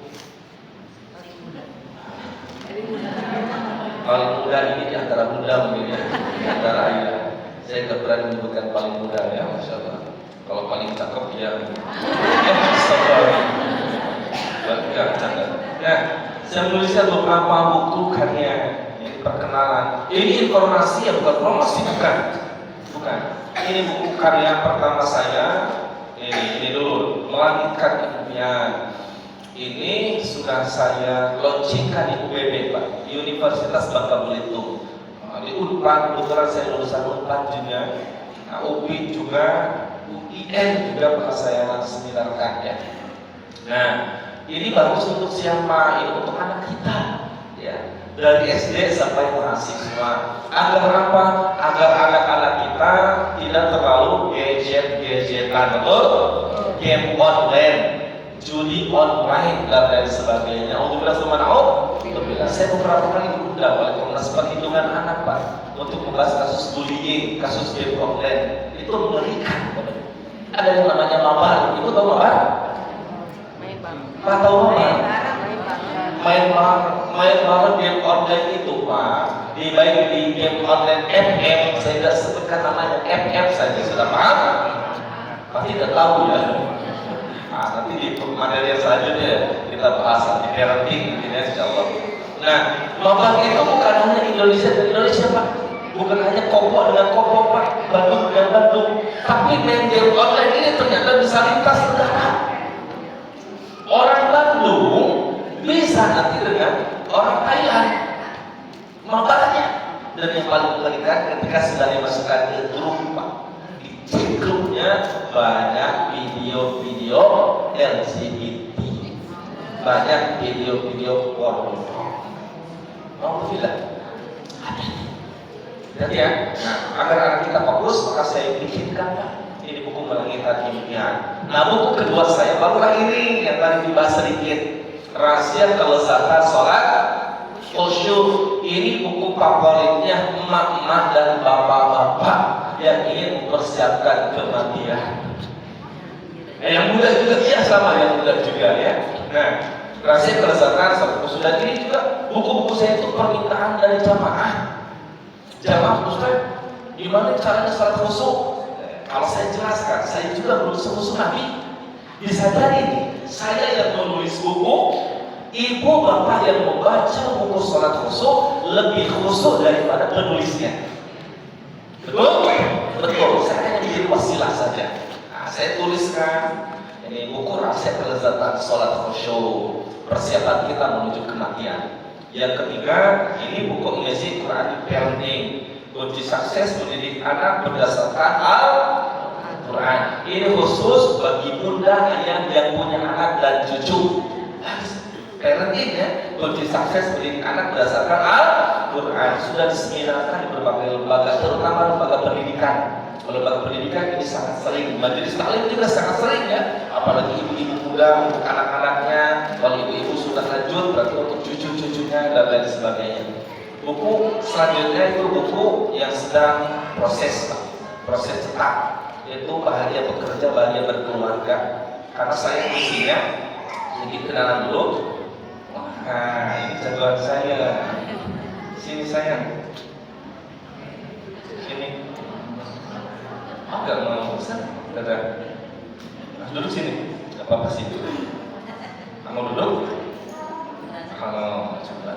paling muda ini di antara muda mungkin ya, di antara ayah. Saya tidak berani menyebutkan paling muda ya, Masya Allah. Kalau paling cakep ya, ya, saya menuliskan beberapa buku karya. Ini perkenalan. Ini informasi yang bukan promosi, bukan. Ini buku karya pertama saya. Ini dulu, Melangitkan Impian. Ini sudah saya launchingkan di UBB Pak, Universitas Bangka Belitung. Di Unpad, kebetulan saya lulusan Unpad juga, nah, UPI juga, UIN juga pernah saya seminarkan ya. Nah, ini bagus untuk siapa? Ini untuk anak kita, ya. Dari SD sampai mahasiswa. Agar apa? Agar anak-anak kita tidak terlalu gadget-gadgetan, betul? Game online, judi online dan lain sebagainya. Saya beberapa kali diundang oleh Komnas Perlindungan Anak, Pak, untuk membahas kasus bullying, kasus game online. Itu mengerikan. Ada yang namanya mabar. Ibu tahu mabar? Pak tahu mabar? Main bareng game online itu, Pak. Baik di game online FF, saya tidak sebutkan namanya, FF saja, sudah paham? Pasti tidak tahu ya. Nah, nanti di materi yang selanjutnya kita bahas di parenting, ya, insya Allah. Nah, mabar itu bukan hanya Indonesia dan Indonesia, Pak. Bukan hanya Kopok dengan Kopok, Pak, Bandung dan Bandung. Tapi main game online ini ternyata bisa lintas negara. Orang Bandung bisa nanti dengan orang Thailand mabarnya. Dan yang paling mengerikan ketika sudah dimasukkan ke grup, Pak, di grupnya banyak video-video LGBT, banyak video-video porno. Alhamdulillah. Jadi ya, nah, agar anak kita fokus, maka saya bikinkan, Pak, ini buku Melangitkan Impian. Nah, buku kedua saya barulah ini yang tadi dibahas sedikit, Rahasia Kelezatan Sholat Khusyuk. Ini buku favoritnya emak-emak dan bapak-bapak yang ingin mempersiapkan kematian. Yang muda juga, iya sama, yang muda juga ya. Nah, Rahasia Kelezatan Sholat Khusyuk. Dan ini juga buku-buku saya itu permintaan dari jamaah. Jamaah, Ustaz, gimana caranya sholat khusyuk? Kalau saya jelaskan, saya juga belum sekhusyuk Nabi. Bisa jadi saya yang menulis buku, ibu bapak yang membaca buku sholat khusyuk lebih khusyuk daripada penulisnya. Betul? Betul. Saya hanya menjadi wasilah saja. Nah, saya tuliskan ini buku Rahasia Kelezatan Sholat Khusyuk, persiapan kita menuju kematian. Yang ketiga, ini buku Amazing Quran Parenting, kunci sukses mendidik anak berdasarkan Al-Quran. Ini khusus bagi bunda ayah yang punya anak dan cucu. Parenting ya, kunci sukses mendidik anak berdasarkan Al-Quran. Sudah diseminarkan di berbagai lembaga, terutama lembaga pendidikan. Lembaga pendidikan ini sangat sering, majelis taklim juga sangat sering ya, apalagi ibu-ibu muda untuk anak-anaknya. Kalau ibu-ibu sudah lanjut, berarti untuk cucu-cucunya dan lain sebagainya. Buku selanjutnya itu buku yang sedang proses cetak, yaitu Bahagia Bekerja, Bahagia Berkeluarga. Karena saya isinya sedikit kenalan dulu. Nah, ini jagoan saya. Sini sayang. Sini. Enggak mau, Ustaz. Dadah. Nah, duduk sini. Enggak apa-apa sih duduk. Kamu duduk? Kalau coba.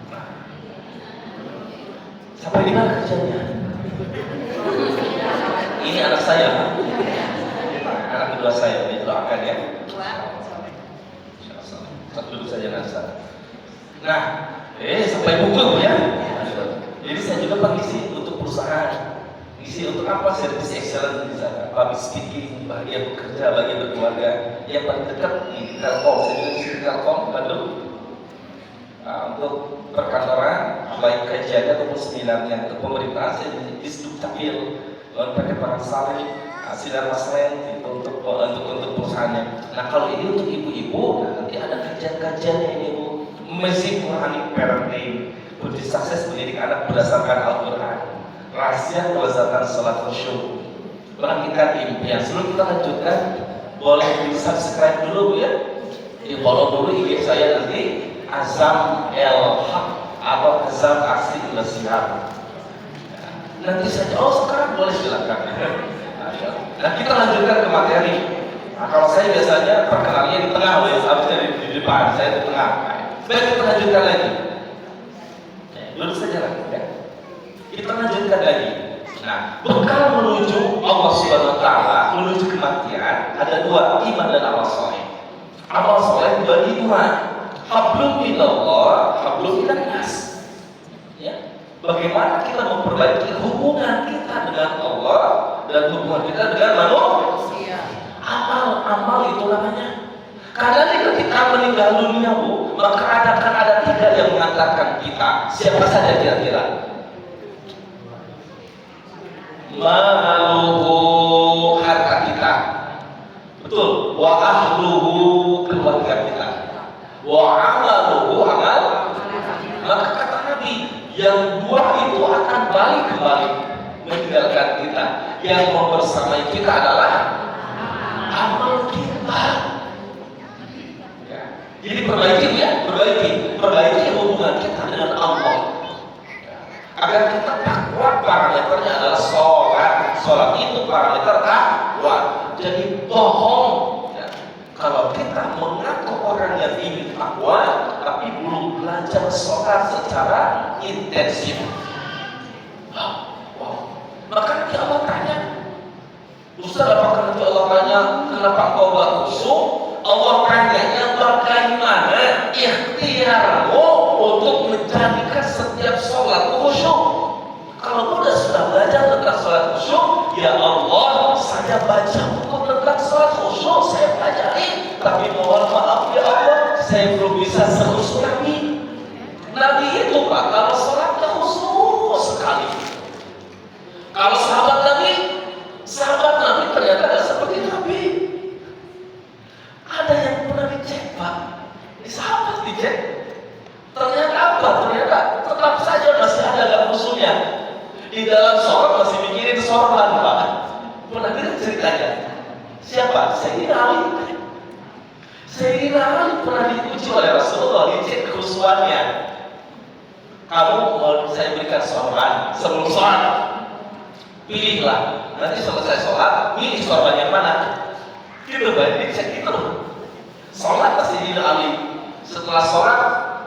Nah. Sampai di mana kerjanya? Ini anak saya. Anak kedua saya, didoakan ya. Duduk saja nasa. Nah, sampai pukul ya. Jadi saya juga pengisi untuk perusahaan. Isi untuk apa? Service excellence di sana, public speaking, Bahagia Bekerja, Bahagia Berkeluarga. Yang paling dekat di Telkom, saya juga di Telkom Bandung. Nah, untuk perkantoran, baik kajiannya ataupun seminarnya, untuk pemerintahan saya di Dukcapil, pakai Pak Saleh, Sinar Maslen itu untuk perusahaannya. Nah, kalau ini untuk ibu-ibu, nanti ada kajian-kajiannya ini Bu. Amazing Quranic Parenting, kunci sukses mendidik anak berdasarkan Al-Quran. Rahasia Kelezatan Sholat Khusyuk, Melangitkan Impian. Sebelum kita lanjutkan, boleh di subscribe dulu Bu ya, di follow dulu IG saya nanti, Azam El Haq atau Azam Aksi Nasihat. Nanti saja, sekarang boleh silakan. Nah, kita lanjutkan ke materi. Nah, kalau saya biasanya perkenalannya di tengah, ya, harusnya di depan, saya di tengah. Baik, kita lanjutkan lagi. Duduk saja lagi ya. Kita lanjutkan lagi. Nah, bekal menuju Allah Subhanahu Wa Taala, menuju kematian ada dua, iman dan amal soleh. Amal soleh dibagi dua, hablum minallah, hablum minan nas. Ya, bagaimana kita memperbaiki hubungan kita dengan Allah dan hubungan kita dengan manusia. Amal itu namanya. Karena ketika meninggal dunia, Bu, maka akan ada tiga yang mengantarkan kita. Siapa saja kira-kira? Maluhu, harta kita. Betul. Wa ahluhu, keluarga kita. Wa amaluhu, amal. Maka kata Nabi, yang dua itu akan balik kembali meninggalkan kita. Yang membersamai kita adalah amal kita. Jadi perbaiki hubungan kita dengan Allah. Agar kita takwa, parameternya adalah sholat itu parameter takwa. Jadi bohong kalau kita mengaku orang yang ingin takwa tapi belum belajar sholat secara intensif. Maka nanti Allah tanya, Ustaz, apakah nanti Allah tanya kenapa engkau gak khusyuk? Allah tanyanya bagaimana ikhtiarmu untuk menjadikan setiap sholat khusyuk. Kalau mudah sudah belajar tentang sholat khusyuk, ya Allah, saya baca buku tentang sholat khusyuk, saya pelajari, tapi mohon maaf ya Allah, saya belum bisa sekhusyuk Nabi. Nabi itu Pak, kalau sholatnya khusyuk sekali. Kalau sahabat Nabi ternyata tidak seperti Nabi. Ada yang pernah dicek Pak, di sahabat dicek, ternyata apa? Ternyata tetap saja masih ada gak khusyuknya. Di dalam sholat masih mikirin sorban Pak. Pernah dengar ceritanya? Siapa? Sayyidina Ali. Sayyidina Ali pernah diuji oleh Rasulullah, dicek kekhusyuannya. Kamu mau saya berikan sorban sebelum sholat? Pilihlah. Nanti selesai sholat, pilih sorban yang mana? Gitu Pak, dicek itu. Sholat Sayyidina Ali. Setelah sholat,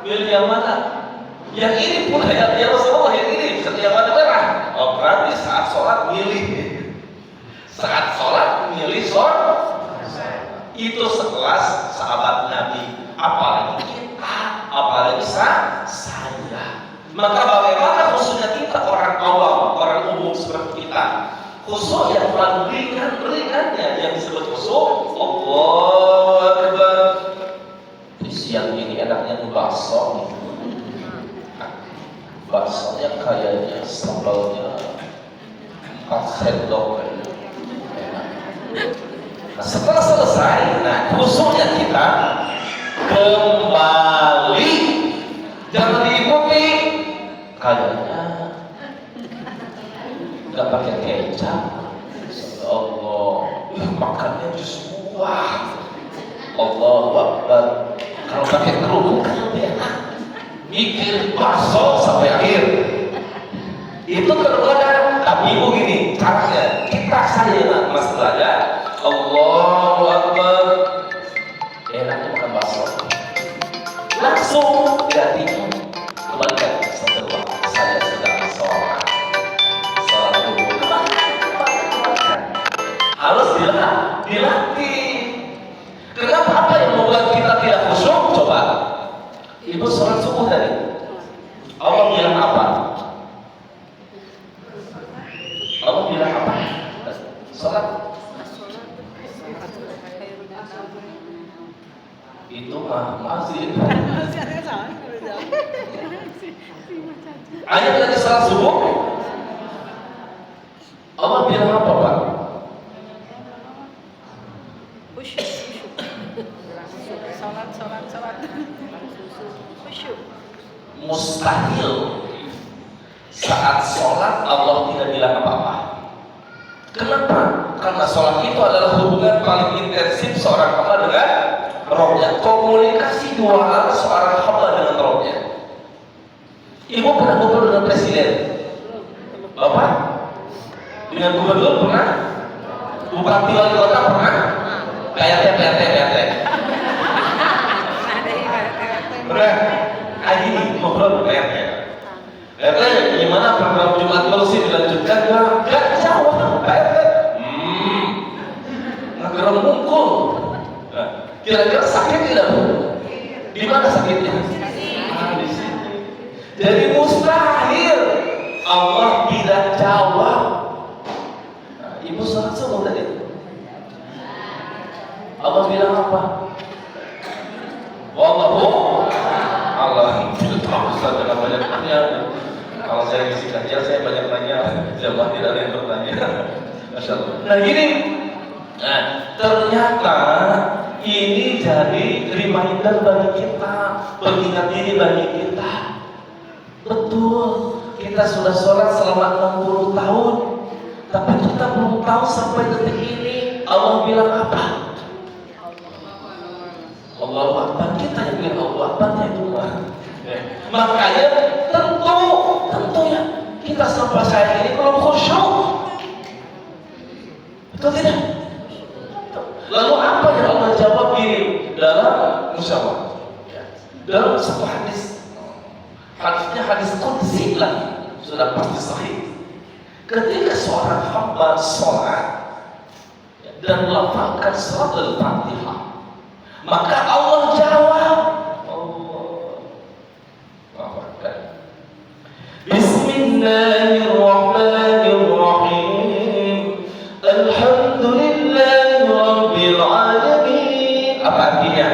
pilih yang mana? Yang ini pun ya Rasulullah, yang ini yang warna merah. Oh, berarti saat sholat milih. Saat sholat milih sholat. Itu sekelas sahabat Nabi. Apalagi kita, apalagi saya. Maka bagaimana khususnya kita orang awam, orang umum seperti kita? Khusus yang paling ringannya yang disebut khusus. Allahu Akbar. Siang ini enaknya bakso. Baksonya kayaknya sambalnya 4 sendok. Nah, setelah selesai, nah khususnya kita kembali, jangan diikuti. Kayaknya nggak pakai kecap. Allah, makannya jus buah. Allahu Akbar. Kalau pakai kerupuk kan lebih enak. Mikir bakso sampai akhir. Itu tergoda. Tapi ibu gini, caranya kita saja mas belajar. Allahu Akbar. Enaknya makan bakso. Langsung ganti kembalikan setelah saya sedang sholat. Sholat dulu. Harus dilatih. Kenapa? Apa yang membuat kita tidak khusyuk? Coba. Ibu sholat subuh tadi, Allah bilang apa? Allah bilang apa? Sholat itu masih ayat dari sholat subuh. Allah bilang apa Pak? Mustahil saat sholat Allah tidak bilang apa-apa. Kenapa? Karena sholat itu adalah hubungan paling intensif seorang hamba dengan Rohnya. Komunikasi dua hal seorang hamba dengan Rohnya. Ibu pernah ngobrol dengan presiden? Bapak? Dengan gubernur pernah? Bupati wali kota pernah? PRT. Pernah? Ini ngobrol PRT. PRT gimana program Jumat Bersih dilanjutkan? Gak jawab PRT. Ngegerem mungkul. Kira-kira sakit tidak Bu? Di mana sakitnya? Di sini. Jadi mustahil Allah tidak jawab. Nah, ibu sholat subuh tadi. Allah bilang apa? Wallahu Allah. Tidak tahu Ustaz dengan banyak tanya. Kalau saya ngisi kajian saya banyak tanya. Jawab tidak ada yang bertanya. Masya Allah. Nah gini. Nah, ternyata ini jadi reminder bagi kita, pengingat diri bagi kita. Betul, kita sudah sholat selama 60 tahun, tapi kita belum tahu sampai detik ini Allah bilang apa. Allahu Akbar, kita yang bilang Allahu Akbar itu mah. Makanya tentu ya kita sampai saat ini belum khusyuk. Betul tidak? Lalu apa yang Allah jawab ini dalam musyawarah? Dalam satu hadis, hadisnya hadis qudsi lagi, sudah pasti sahih. Ketika seorang hamba sholat dan melafalkan surat Al-Fatihah, maka Allah jawab. Bismillahirrahmanirrahim. Alhamdulillahi Rabbil Alamin. Apa artinya?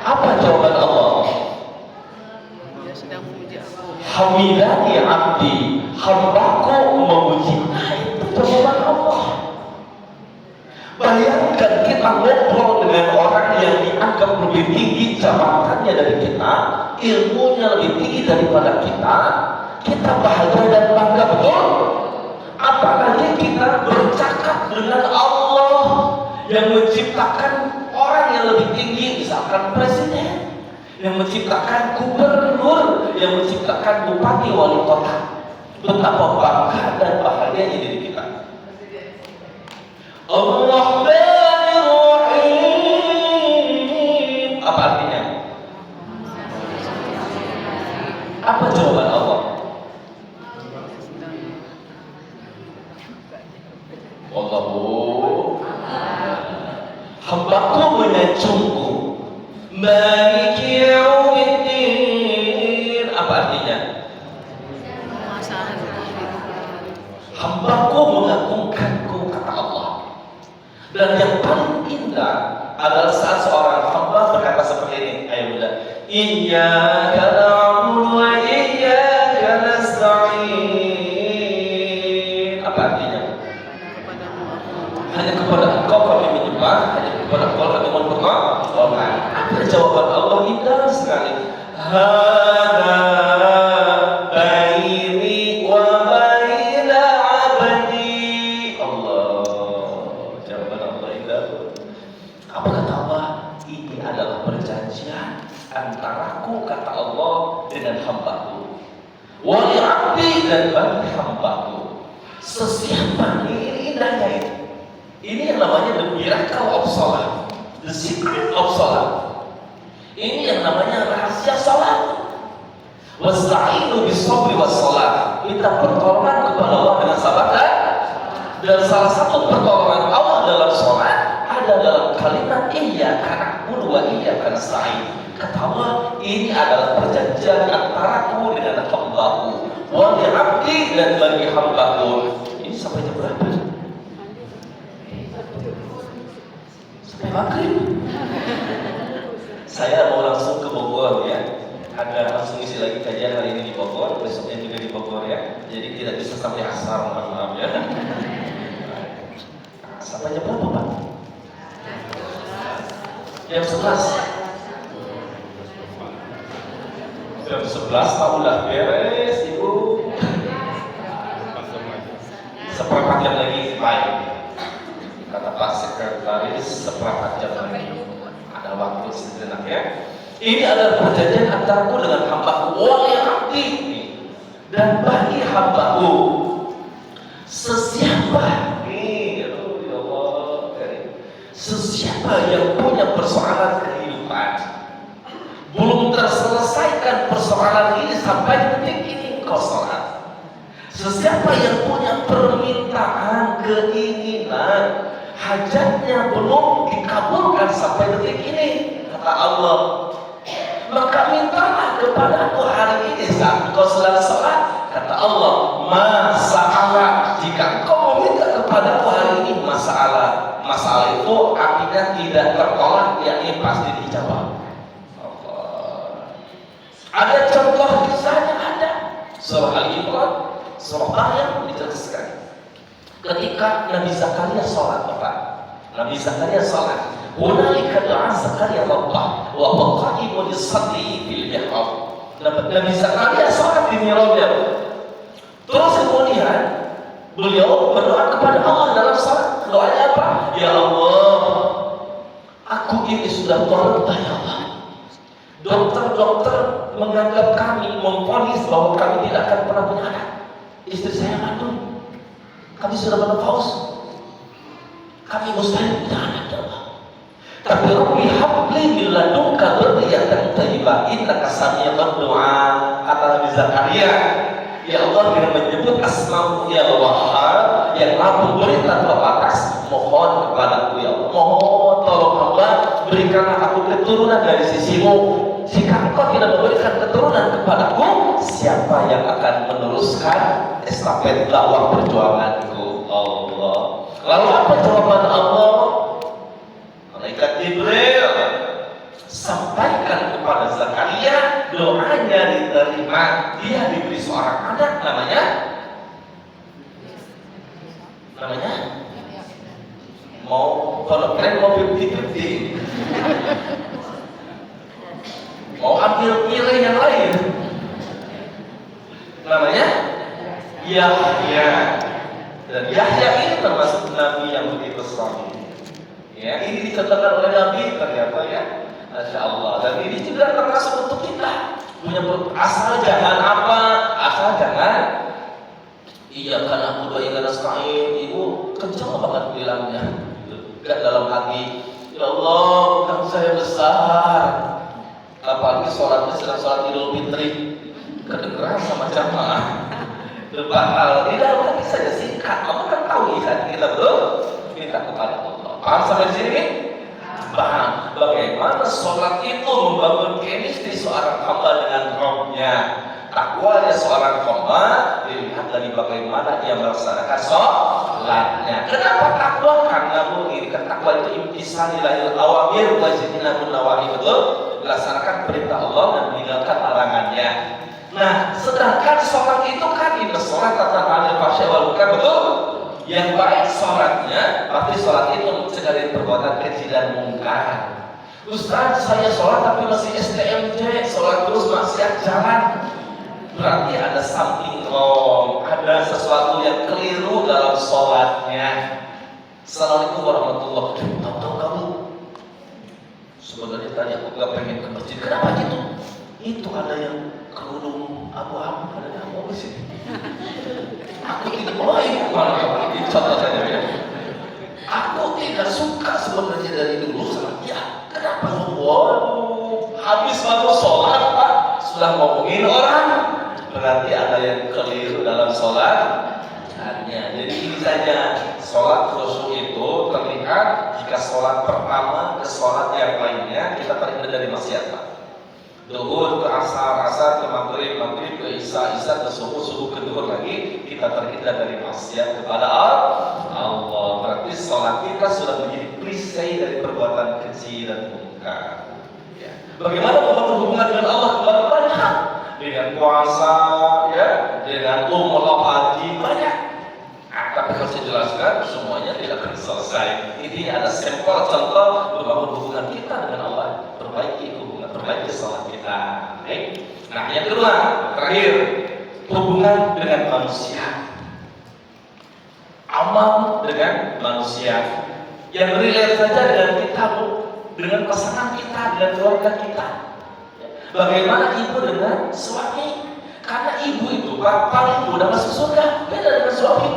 Apa jawaban Allah? Dia sedang memuji Allah. Hamidani abdi, hambaku memuji. Itu jawaban Allah. Bayangkan kita ngobrol dengan orang yang dianggap lebih tinggi jabatannya dari kita, ilmunya lebih tinggi daripada kita bahagia dan bangga, betul? Apalagi kita bercakap dengan Allah yang menciptakan orang yang lebih tinggi, misalkan presiden, yang menciptakan gubernur, yang menciptakan bupati, wali kota. Betapa bangga dan bahagianya diri kita. Ar-Rahmanir-Rahim. Apa artinya? Apa jawaban Allah? Allahu hambaku menyanjungku. Maliki yaumiddin. Apa artinya? Hambaku mengagungkanku, kata Allah. Dan yang paling indah adalah saat seorang hamba berkata seperti ini. Ayo bunda. Iyyaka na'budu wa iyyaka nasta'in. Apa artinya? Hanya kepada Engkau kami menyembah, hanya kepada Engkau kami mohon pertolongan. Apa jawaban Allah? Indah sekali. Hada baini wa baina abdi. Allah, jawaban Allah indah. Apa kata Allah? Ini adalah perjanjian antaraku, kata Allah, dengan hambaku. Wali abdi, dan bagi hambaku. Sesiapa ini indahnya itu. Ini yang namanya the miracle of salat, the secret of salat. Ini yang namanya rahasia salat. Wasta'inu bis-sabri was-salat. Minta pertolongan kepada Allah dengan sabar dan salah satu pertolongan Allah dalam salat ada dalam kalimat iyyaka na'budu wa iyyaka nasta'in. Kata Allah, ini adalah perjanjian antaraku dengan hambaku, wa li 'abdi, dan bagi hambaku. Ini sampai jam berapa? Maghrib. Saya mau langsung ke Bogor ya. Ada langsung isi lagi kajian hari ini di Bogor, besoknya juga di Bogor ya. Jadi tidak bisa sampai asar, mohon maaf ya. Sampai jam berapa Pak? Jam 11. Jam 11 Pak udah beres Ibu. Seperempat jam lagi baik. Kata Pak Sekretaris, seperempat jam lagi ada waktu sejenak ya. Ini adalah perjanjian antaraku dengan hambaku, wali abdi, dan bagi hambaku. Sesiapa nih, ya Allah, sesiapa yang punya persoalan kehidupan, belum terselesaikan persoalan ini sampai detik ini engkau sholat. Sesiapa yang punya permintaan, keinginan, hajatnya belum dikabulkan sampai detik ini, kata Allah, maka mintalah kepada aku hari ini saat engkau sedang sholat. Kata Allah, masalah. Jika engkau meminta kepada aku hari ini masalah itu artinya tidak tertolak, yakni pasti dijawab. Allah. Ada contoh kisahnya ada. Surah Al-Imran, surah Maryam dijelaskan. Ketika Nabi Zakaria sholat, Nabi Zakaria sholat. Hunalika da'a Zakaria rabbah wa huwa qa'imun yusalli fil mihrab. Nabi Zakaria sholat di mihrabnya. Terus kemudian beliau berdoa kepada Allah dalam sholat. Doanya apa? Ya Allah, aku ini sudah korban ya Allah. Dokter-dokter menganggap kami, memvonis bahwa kami tidak akan pernah punya anak. Istri saya mandul, kami sudah menopause, kami mustahil punya anak ya Allah. Tapi Rabbi habli min ladunka dzurriyyatan thayyibah innaka sami'ud du'a. Kata Nabi Zakaria, ya Allah dengan menyebut asma-Mu ya Wahhab yang Maha Pemberi tanpa batas, mohon kepadaku ya Allah, mohon tolong hamba berikanlah aku keturunan dari sisi-Mu. Jika Engkau tidak memberikan keturunan kepadaku, siapa yang akan meneruskan estafet dakwah perjuanganku? Allah. Lalu apa jawaban Allah? Malaikat Jibril sampaikan kepada Zakaria, doanya diterima, dia diberi seorang anak namanya mau kalau kalian mau 50-50 mau ambil pilih yang lain, namanya Yahya. Dan Yahya ini termasuk nabi yang begitu saleh. Ya, ini dicontohkan oleh Nabi ternyata ya, Masya Allah. Dan ini juga termasuk untuk kita punya asal jangan apa, asal jangan iya kan aku doa ingin nasta'in. Ibu kencang banget bilangnya, gak dalam hati. Ya Allah, utang saya besar. Apalagi sholatnya sedang sholat Idul Fitri, kedengeran sama jamaah. Batal. Di dalam hati saja singkat. Kamu kan tahu isan kita betul. Minta kepada Allah. Paham sampai di sini? Paham. Bagaimana sholat itu membangun chemistry seorang hamba dengan Rabb-nya. Takwanya seorang hamba dilihat dari bagaimana ia melaksanakan sholatnya. Kenapa takwa? Karena menginginkan takwa itu imtisal ilahil awamir wa ijtinabun nawahi, betul? Melaksanakan perintah Allah dan meninggalkan larangannya. Nah, sedangkan sholat itu kan inna sholat tatan 'anil fahsya'i wal munkar, betul? Yang baik sholatnya, pasti sholat itu mencegah dari perbuatan keji dan mungkar. Ustaz, saya sholat tapi masih STMJ, sholat terus maksiat jalan. Berarti ada something wrong, ada sesuatu yang keliru dalam sholatnya. Assalamualaikum warahmatullahi wabarakatuh. Tahu kamu? Sebenarnya tadi aku gak pengen ke masjid. Kenapa gitu? Itu ada yang kerudung abu-abu, ada yang mau di sini. Aku tidak mau ini contoh saja ya. Aku tidak suka sebenarnya dari dulu sama dia. Kenapa? Waduh, habis baru sholat Pak, sudah ngomongin orang. Berarti ada yang keliru dalam sholatnya. Jadi ini saja, sholat khusyuk itu terlihat jika sholat pertama ke sholat yang lainnya kita terhindar dari maksiat Pak. Duhur ke asar ke maghrib ke isya ke subuh ke duhur lagi, kita terhindar dari maksiat kepada Allah. Berarti sholat kita sudah menjadi perisai dari perbuatan keji dan mungkar. Ya. Bagaimana membangun hubungan dengan Allah? Banyak. Dengan puasa, ya, dengan umroh haji, banyak. Tapi kalau saya jelaskan semuanya tidak akan selesai. Intinya ada sampel contoh membangun hubungan kita dengan Allah. Perbaiki hubungan, perbaiki sholat kita. Okay? Nah, yang kedua, terakhir, hubungan dengan manusia. Amal dengan manusia. Yang relate saja dengan kita, dengan pasangan kita, dengan keluarga kita. Bagaimana ibu dengan suami? Karena ibu itu paling mudah masuk surga, beda dengan suami.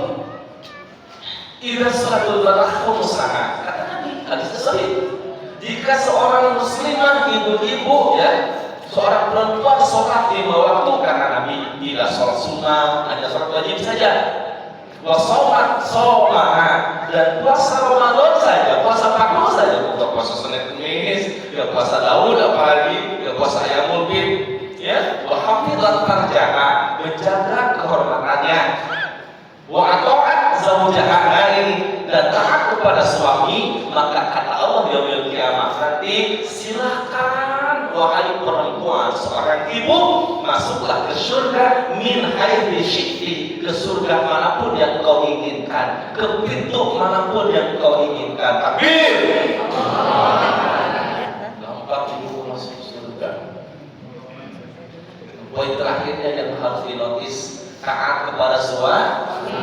Idza salatul mar'atu muslimat, kata Nabi, hadis sahih. Jika seorang muslimah ibu-ibu ya, seorang perempuan sholat di lima waktu, karena Nabi tidak sholat sunnah, hanya sholat wajib saja. Wa sholat dan puasa Ramadan saja, puasa Paku saja, bukan puasa Senin Kamis, ya puasa Daud apalagi, ya puasa Ayyamul Bid, ya hafizat farjaha, menjaga kehormatannya. Wa ata'at zawjaha, dan taat kepada suami, maka kata Allah yaumil kiamah nanti, silakan wahai perempuan, seorang ibu, masuklah ke surga min haitsu syi'ti, ke surga manapun yang kau inginkan, ke pintu manapun yang kau inginkan. Takbir. Gampang ibu masuk surga. Poin terakhirnya yang harus dinotis, taat kepada suami.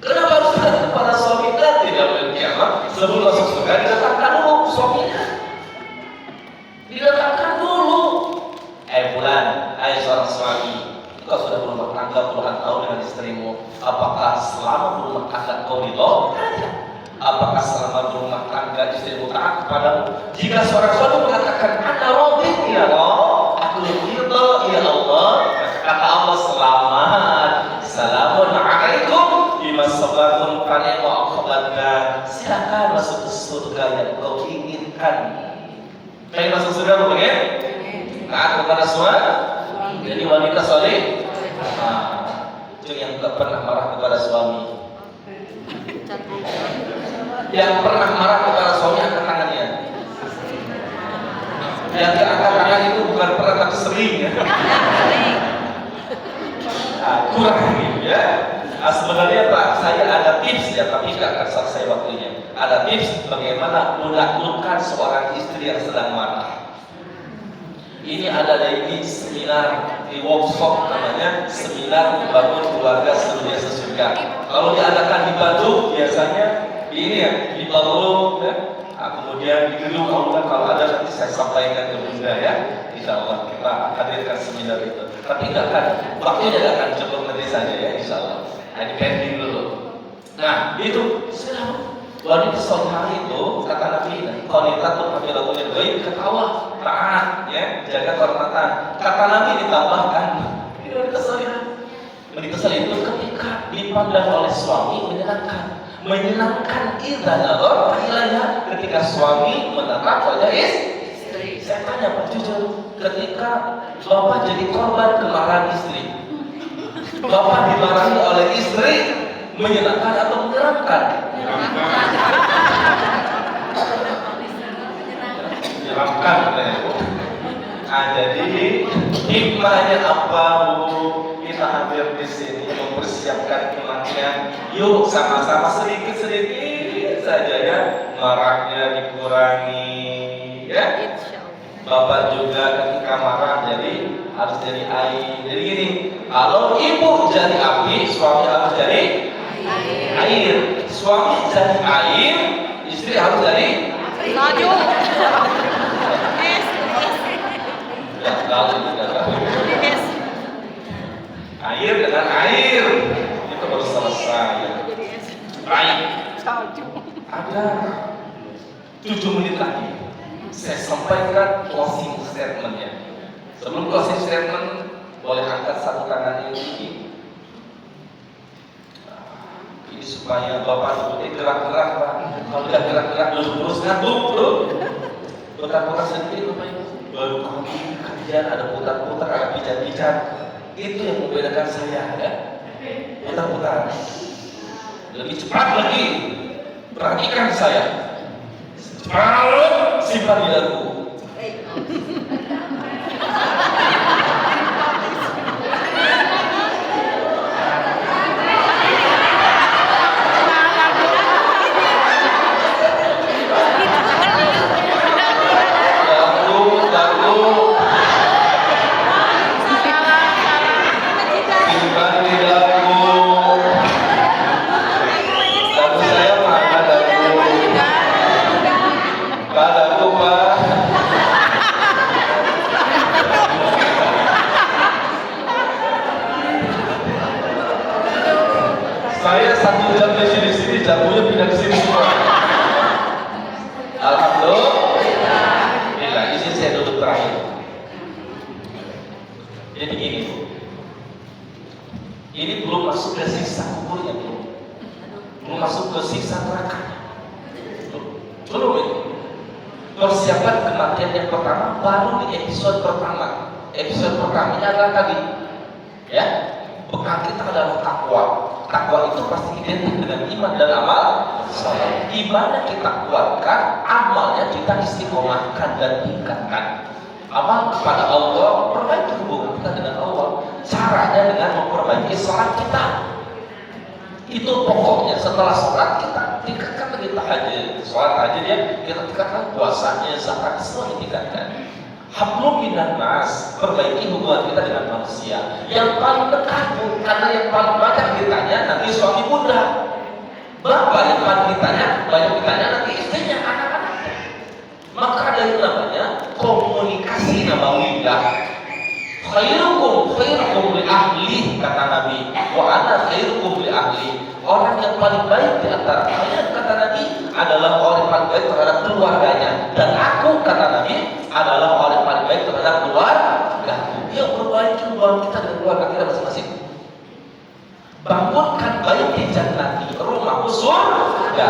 Kenapa harus taat kepada suami? Dan tidak kiamat sebelum masuk surga didatangkan dulu suaminya. Didatangkan dulu. Bulan, seorang suami, kau sudah berumah tangga puluhan tahun dengan istrimu. Apakah selama berumah tangga kau ridho? Apakah selama berumah tangga istrimu taat kepadamu? Jika seorang suami mengatakan ana radin ya Allah, aku ridho ya Allah, kata Allah selamat, salamun alaikum bima sabartum fa ni'ma uqbadna. Silakan masuk ke surga yang kau inginkan. Pengen masuk surga bukan ya? Taat kepada suami. Jadi wanita soleh. Itu yang tak pernah marah kepada suami. Yang pernah marah kepada suami angkat tangannya. Yang tidak angkat tangan itu bukan pernah tapi sering ya. Kurang gitu ya. Sebenarnya Pak, saya ada tips ya, tapi tidak akan selesai waktunya. Ada tips bagaimana menaklukkan seorang istri yang sedang marah. Ini ada di seminar, di workshop namanya seminar membangun keluarga sedunia sesurga. Kalau diadakan di Bandung biasanya ini ya di Bandung ya. Kemudian di gedung Aula kalau ada nanti saya sampaikan ke Bunda ya. Insya Allah kita hadirkan seminar itu. Tapi tidak akan waktunya tidak akan cukup nanti saja ya Insya Allah. Nah, ini pending dulu. Nah itu selalu wanita solehah itu kata Nabi, qanitatun hafizatul ghaib, ketawa taat ya, jaga kehormatan. Kata Nabi ditambahkan, ini wanita solehah. Wanita solehah itu ketika dipandang oleh suami menyenangkan idza nadhara ilaiha, ketika suami menatap wajah istri. Saya tanya Pak jujur, ketika bapak jadi korban kemarahan istri, bapak dimarahi oleh istri, menyenangkan atau menyeramkan? Menyeramkan. Jadi hikmahnya apa Bu? Kita hadir di sini mempersiapkan kematian. Yuk sama-sama sedikit-sedikit saja ya, marahnya dikurangi ya. Bapak juga ketika marah jadi harus jadi air. Jadi gini, kalau ibu jadi api, suami harus jadi air. Suami jadi air, istri harus jadi Salju. ya, air dengan air itu baru selesai. Baik. Ada 7 menit lagi. Saya sampaikan closing statement-nya. Sebelum closing statement, boleh angkat satu tangan ini. Ini supaya Bapak gerak-gerak Pak. Kalau tidak gerak-gerak terus ngantuk bro. Putar-putar sedikit Bapak Ibu. Baru kami kajian ada putar-putar, ada pijat-pijat. Itu yang membedakan saya ya. Putar-putar. Lebih cepat lagi. Perhatikan saya. Cepat simpan di dagu. Saya 1 jam di sini, jamunya pindah ke sini semua. Alhamdulillah. Izin saya duduk terakhir. Jadi begini, ini belum masuk ke siksa kuburnya belum masuk ke siksa neraka. Belum ini. Persiapan kematian yang pertama baru di episode pertama. episode pertamanya adalah tadi, ya, bekal kita adalah takwa. Takwa itu pasti identik dengan iman dan amal saleh. Imannya kita kuatkan, amalnya kita istiqomahkan dan tingkatkan. Amal kepada Allah, perbaiki hubungan kita dengan Allah. Caranya dengan memperbaiki sholat kita. Itu pokoknya. Setelah sholat kita tingkatkan lagi tahajud. Sholat tahajud ya, kita tingkatkan puasanya, zakat, semua ditingkatkan. Hablum minan nas, perbaiki hubungan kita dengan manusia. Yang paling dekat, karena yang paling banyak ditanya nanti suami muda. Berapa yang paling ditanya? Banyak ditanya nanti istrinya, anak-anaknya. Maka ada yang namanya komunikasi namawiyah. Khairukum li ahli, kata Nabi. Wa ana khairukum li ahli. Orang yang paling baik di antara kalian, kata Nabi, adalah orang yang paling baik terhadap keluarganya. Dan aku, kata Nabi, adalah orang yang paling baik terhadap keluarga. Yuk perbaiki hubungan kita dengan keluarga kita masing-masing. Bangunkan baik di jannati, rumahku surga.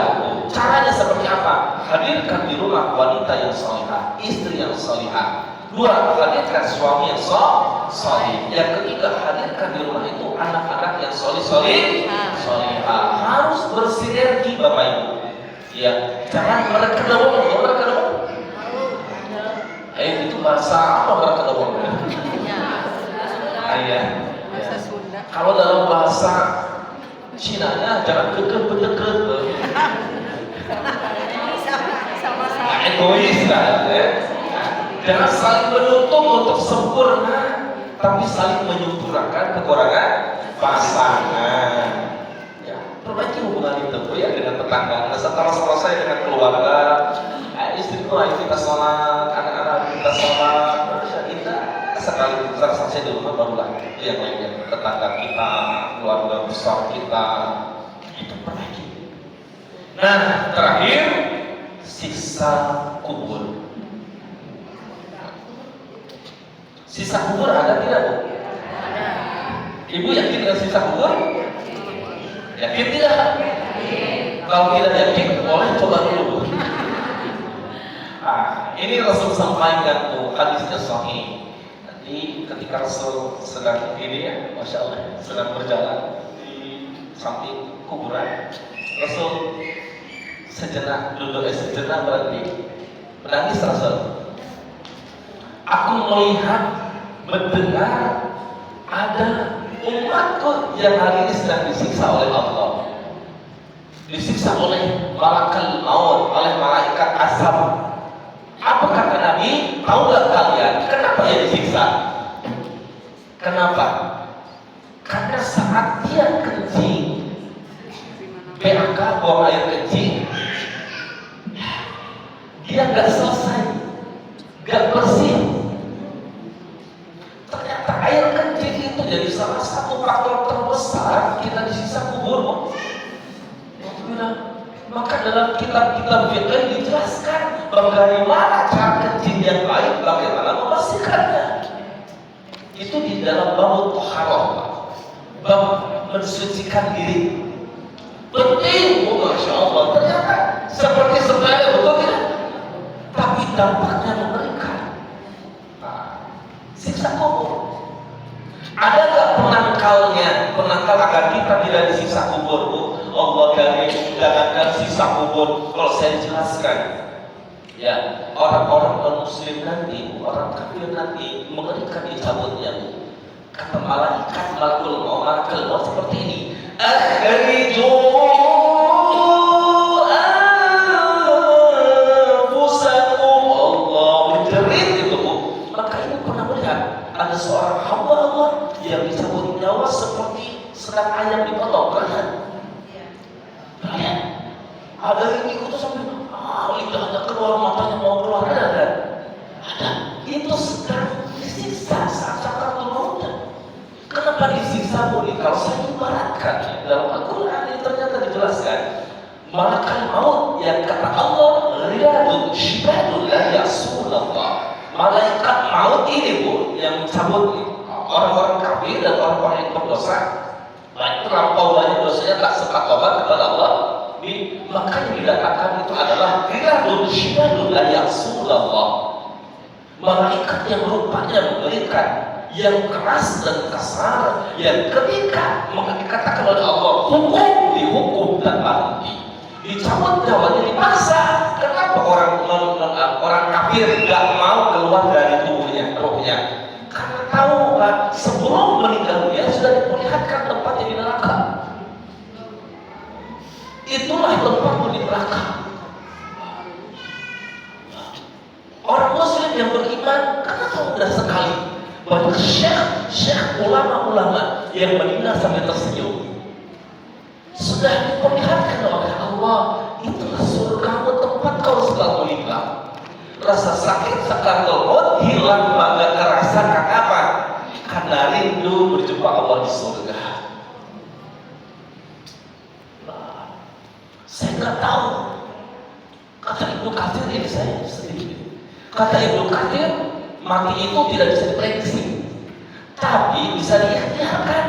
Caranya seperti apa? Hadirkan di rumah wanita yang salihah, istri yang salihah. Dua, hadirkan suami yang salih. Yang ketiga, hadirkan di rumah itu anak-anak yang salihah. Harus bersinergi Bapak Ibu. Ya, jangan mereka doang. Itu bahasa apa mereka doang? Ayah. Bahasa Sunda. Kalau dalam bahasa Cina-nya jangan deket-deket. Sama-sama. Egois kan, ya. Jangan saling menutup untuk sempurna, tapi saling menyempurnakan kekurangan pasangan. Ya, perbaiki hubungan itu ya dengan tetangga. Nah, setelah selesai dengan keluarga, istriku, ayo kita sholat, anak-anak kita sholat, kita sekali kita selesai di rumah barulah yang lainnya, tetangga kita, keluarga besar kita, itu perbaiki. Nah, terakhir siksa kubur. Sisa kubur ada tidak, Bu? Ibu yakin dengan sisa kubur? Yakin tidak? Kalau tidak yakin, boleh coba dulu. Ini Rasul sampaikan tuh hadisnya sahih. Nanti ketika Rasul sedang ini ya, Masya Allah, sedang berjalan di samping kuburan, Rasul sejenak berhenti, menangis Rasul. Aku melihat, mendengar ada umatku yang hari ini sedang disiksa oleh Allah, disiksa oleh malaikat maut, oleh malaikat azab. Apa kata Nabi? Tahu nggak kalian kenapa dia disiksa? Kenapa? Karena saat dia kencing, PAK buang air kencing, dia nggak selesai, nggak bersih. Ternyata air kencing itu jadi salah satu faktor terbesar kita disiksa kubur. Maka dalam kitab-kitab fikih dijelaskan bagaimana cara kencing yang baik, bagaimana membersihkannya. Itu di dalam bab thaharah, bab mensucikan diri. Penting, Masya Allah. Ternyata seperti sepele, betul tidak? Tapi dampaknya mengerikan. Siksa kubur. Ada nggak penangkalnya? Penangkal agar kita tidak disiksa kubur, Bu? Allah karim, jangankan siksa kubur. Kalau saya jelaskan, ya, orang-orang non-muslim nanti, orang kafir nanti mengerikan dicabutnya, Bu. Kata malaikat malakul maut seperti ini. Akhriju anfusakum. Allah menjerit itu, Bu. Maka ini pernah melihat ada seorang hamba Allah yang dicabut nyawa seperti sedang ayam dipotong, kan? Ada yang ikut sampai lidahnya keluar, matanya mau keluar, ada. Itu sedang disiksa saat sakaratul maut. Kenapa disiksa, Bu? Kalau saya ibaratkan dalam Al-Quran ini ternyata dijelaskan malaikat maut yang kata Allah riyadun syibadun la ya'sunallah. Malaikat maut ini, Bu, yang mencabut orang-orang kafir dan orang-orang yang berdosa, baik terlampau banyak dosanya tak sempat tobat kepada Allah. Maka yang dikatakan itu adalah riyadun syibadun la ya'sunallah. malaikat yang rupanya mengerikan, yang keras dan kasar, yang ketika dikatakan oleh Allah hukum, dihukum dan mati, dicabut nyawanya, dipaksa. Kenapa orang kafir nggak mau keluar dari tubuhnya, rohnya? Karena tahu Pak, sebelum meninggal dunia sudah diperlihatkan tempatnya di neraka. Itulah tempatmu di neraka. Orang Muslim yang beriman, kenapa mudah sekali banyak syekh ulama-ulama yang meninggal sampai tersenyum. Sudah diperlihatkan oleh Allah, itulah surgamu, tempat kau setelah meninggal. Rasa sakit sakaratul maut hilang, maka terasakan apa? Karena rindu berjumpa Allah di surga. Saya nggak tahu. Kata Ibnu Katsir, ini saya sedikit. Kata Ibnu Katsir, mati itu tidak bisa diprediksi, tapi bisa diikhtiarkan.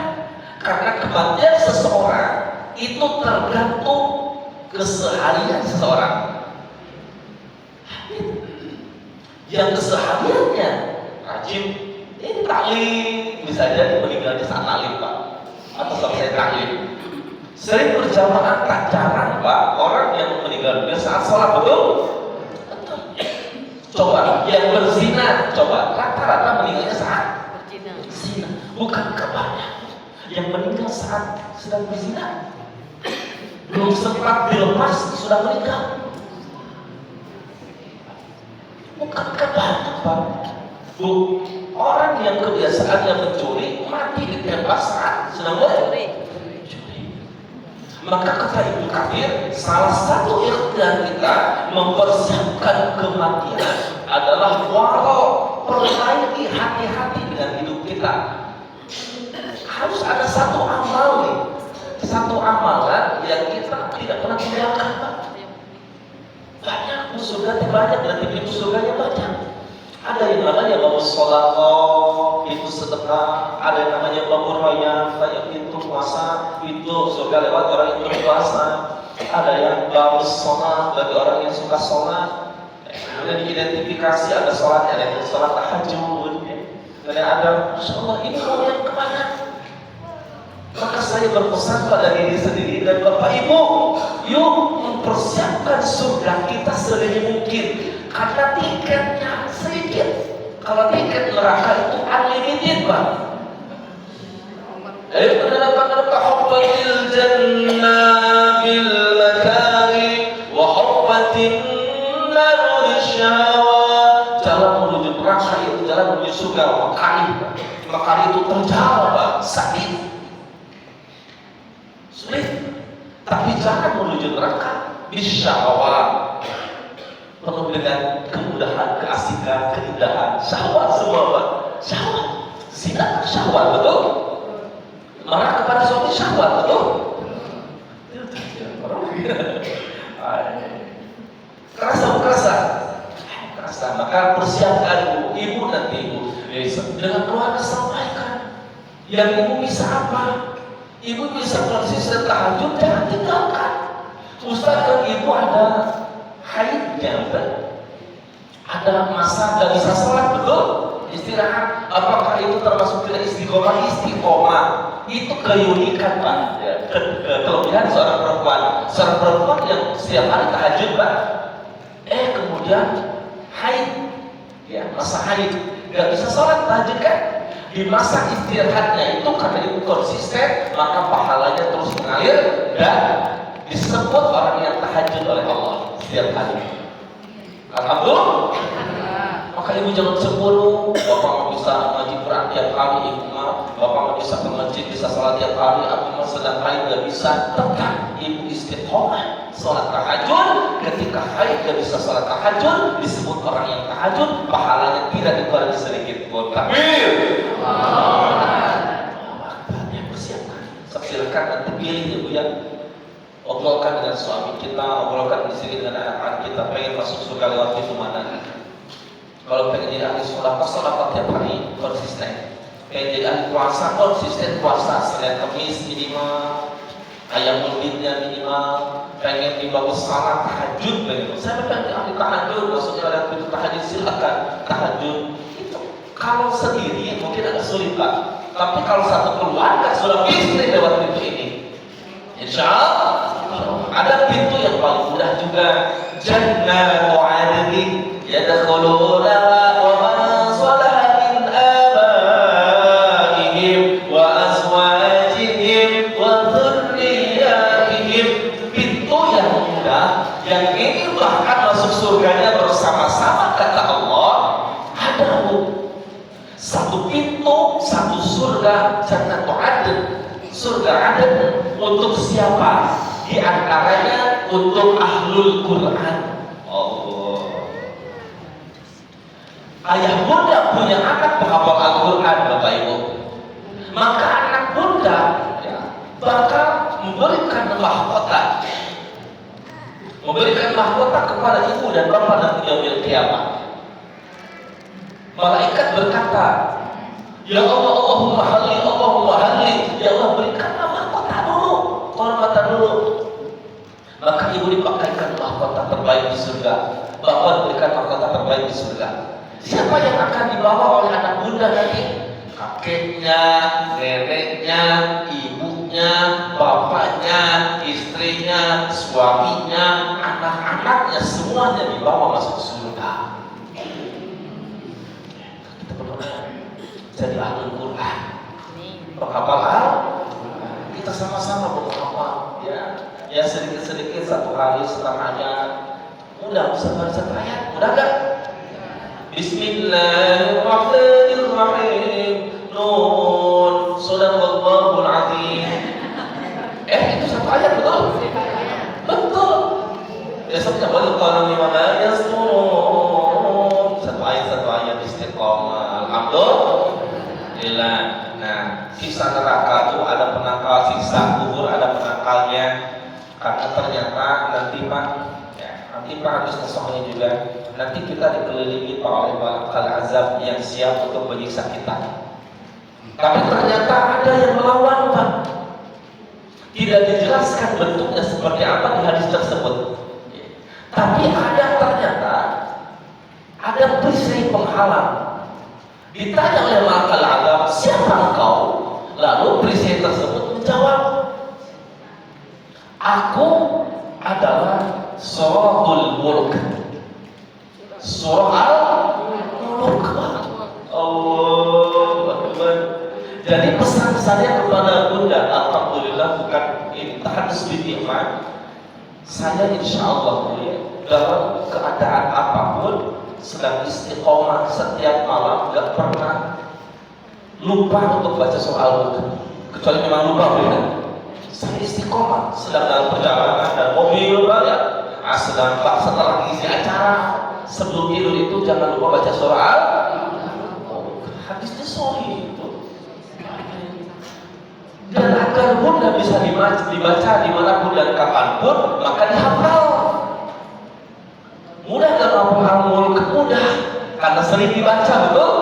Karena kematian seseorang itu tergantung keseharian seseorang. Yang kesehariannya rajin, ini taklim, bisa jadi meninggalnya saat taklim Pak, atau selesai taklim. Sering berjamaah, tak jarang Pak orang yang meninggal dunia saat sholat, betul? Coba yang berzina, coba rata-rata meninggalnya saat berzina, bukan kebanyakan yang meninggal saat sedang berzina, belum sempat dilepas sudah meninggal. Bukan kebanyakan Pak. Orang yang kebiasaannya mencuri mati ditembak saat sedang mencuri. Maka kata Ibnu Katsir, salah satu ikhtiar kita mempersiapkan kematian adalah walau perbaiki hati-hati dengan hidup kita. Harus ada satu amal nih, satu amalan yang kita tidak pernah tinggalkan Pak. Banyak surga banyak dan pintu surganya banyak. Ada yang namanya babu sholawat, pintu sedekah. Ada yang namanya babu royan, kayak pintu puasa, pintu surga lewat orang yang berpuasa. Ada yang babu sholat bagi orang yang suka sholat. Kemudian diidentifikasi ada sholatnya, ada yang sholat tahajud. Dan ada, Masya Allah, ini mau yang kemana? Maka saya berpesan pada diri sendiri dan Bapak Ibu, yuk mempersiapkan surga kita sedini mungkin. Karena tiketnya sedikit. Kalau tiket neraka itu unlimited Pak. Penerapan hubbatil jannah bil makari wa hubbatin nar syahwat. Jalan menuju neraka itu jalan menuju surga makari itu terjal Pak, sakit, sulit. Tapi jalan menuju neraka bisyahwat, penuh dengan kemudahan, keasikan, keindahan, syahwat semua Pak. Syahwat, zina syahwat, betul? Marah kepada suami syahwat, betul? Kerasa. Maka persiapkan ibu nanti ibu dengan keluarga, sampaikan yang ibu bisa apa. Ibu bisa konsisten tahajud, jangan tinggalkan. Ustaz, kan ibu ada haidnya, ada masa nggak bisa sholat, betul? Istirahat. Apakah itu termasuk tidak istiqomah? Istiqomah itu keunikan Pak, ya, kelebihan seorang perempuan yang setiap hari tahajud Pak. Kemudian haid, ya, masa haid nggak bisa sholat tahajud kan? Di masa istirahatnya itu karena ibu konsisten, maka pahalanya terus mengalir dan disebut orang yang tahajud oleh Allah setiap hari. Alhamdulillah. Maka ibu jangan cemburu. Bapak nggak bisa ngaji Quran tiap hari, ibu mah. Bapak nggak bisa ke masjid, bisa sholat tiap hari. Aku mah sedang haid nggak bisa. Tetap ibu istiqomah sholat tahajud. Ketika haid nggak bisa sholat tahajud, disebut orang yang tahajud, pahalanya tidak dikurangi sedikit pun. Takbir. Waktunya persiapkan. Silakan nanti pilih ibu ya. Obrolkan dengan suami kita, obrolkan di sini dengan anak-anak kita. Pengen masuk surga lewat pintu mana? Kalau pengen jadi ahli sholat, sholat tiap hari konsisten. Pengen jadi ahli puasa, konsisten puasa. Senin Kamis minimal. Ayam muridnya minimal, pengen dibawa salat tahajud, pengen. Saya pengen ahli tahajud, maksudnya ada pintu tahajud, silakan tahajud. Itu kalau sendiri mungkin agak sulit Pak. Tapi kalau satu keluarga sudah istri lewat pintu ini, insya Allah ada pintu yang paling mudah juga. Jannatu adnin yadkhulunaha wa man salaha min abaihim wa azwajihim wa dzurriyyatihim. Pintu yang mudah, yang ini bahkan masuk surganya bersama-sama kata Allah. Ada satu pintu, satu surga, Jannatu adn. Surga adn untuk siapa? Di antaranya untuk ahlul Quran. Allah. Ayah bunda punya anak penghafal Al-Quran, Bapak Ibu. Maka anak bunda bakal memberikan mahkota, kepada ibu dan bapak nanti yaumil qiyamah. Malaikat berkata, ya Allah, Allahumma halli, ya Allah berikanlah mahkota dulu, kehormatan dulu. Maka ibu dipakaikan mahkota terbaik di surga, bapak diberikan mahkota terbaik di surga. Siapa yang akan dibawa oleh anak bunda nanti? Kakeknya, neneknya, ibunya, bapaknya, istrinya, suaminya, anak-anaknya, semuanya dibawa masuk surga. Kita berdoa jadi ahlul Quran, penghafal Al-Quran. Kita sama-sama menghafal, ya sedikit-sedikit, satu hari setengahnya. Mudah bisa baca satu ayat, mudah gak? Bismillahirrahmanirrahim. Nun, sadaqallahul azim. Itu satu ayat, betul? Betul. Besoknya boleh kalau lima yasturun. Satu ayat istiqomah. Alhamdulillah. Nah, sisa neraka itu ada penangkal, sisa kubur ada penangkalnya. Karena ternyata nanti Pak harus kesohnya juga. Nanti kita dikelilingi oleh malaikat azab yang siap untuk menyiksa kita. Tapi ternyata ada yang melawan Pak. Tidak dijelaskan bentuknya seperti apa di hadis tersebut. Tapi ternyata ada perisai penghalang. Ditanya oleh malaikat azab, siapa engkau? Lalu perisai tersebut menjawab, aku adalah Suratul Mulk. Surah Al-Mulk. Allahu Akbar. Jadi pesan saya kepada bunda, alhamdulillah bukan ini tahadus bil iman. Saya insya Allah dalam keadaan apapun sedang istiqomah setiap malam, gak pernah lupa untuk baca soal Al-Mulk. Kecuali memang lupa ya. Saya istiqomah sedang dalam perjalanan dan mobil sedang setelah isi acara sebelum tidur itu jangan lupa baca surah Al-Mulk. Hadisnya sahih itu. Dan agar bunda bisa dibaca dimanapun dan kapanpun, maka dihafal. Mudah gak hafal Al-Mulk? Mudah, karena sering dibaca, betul?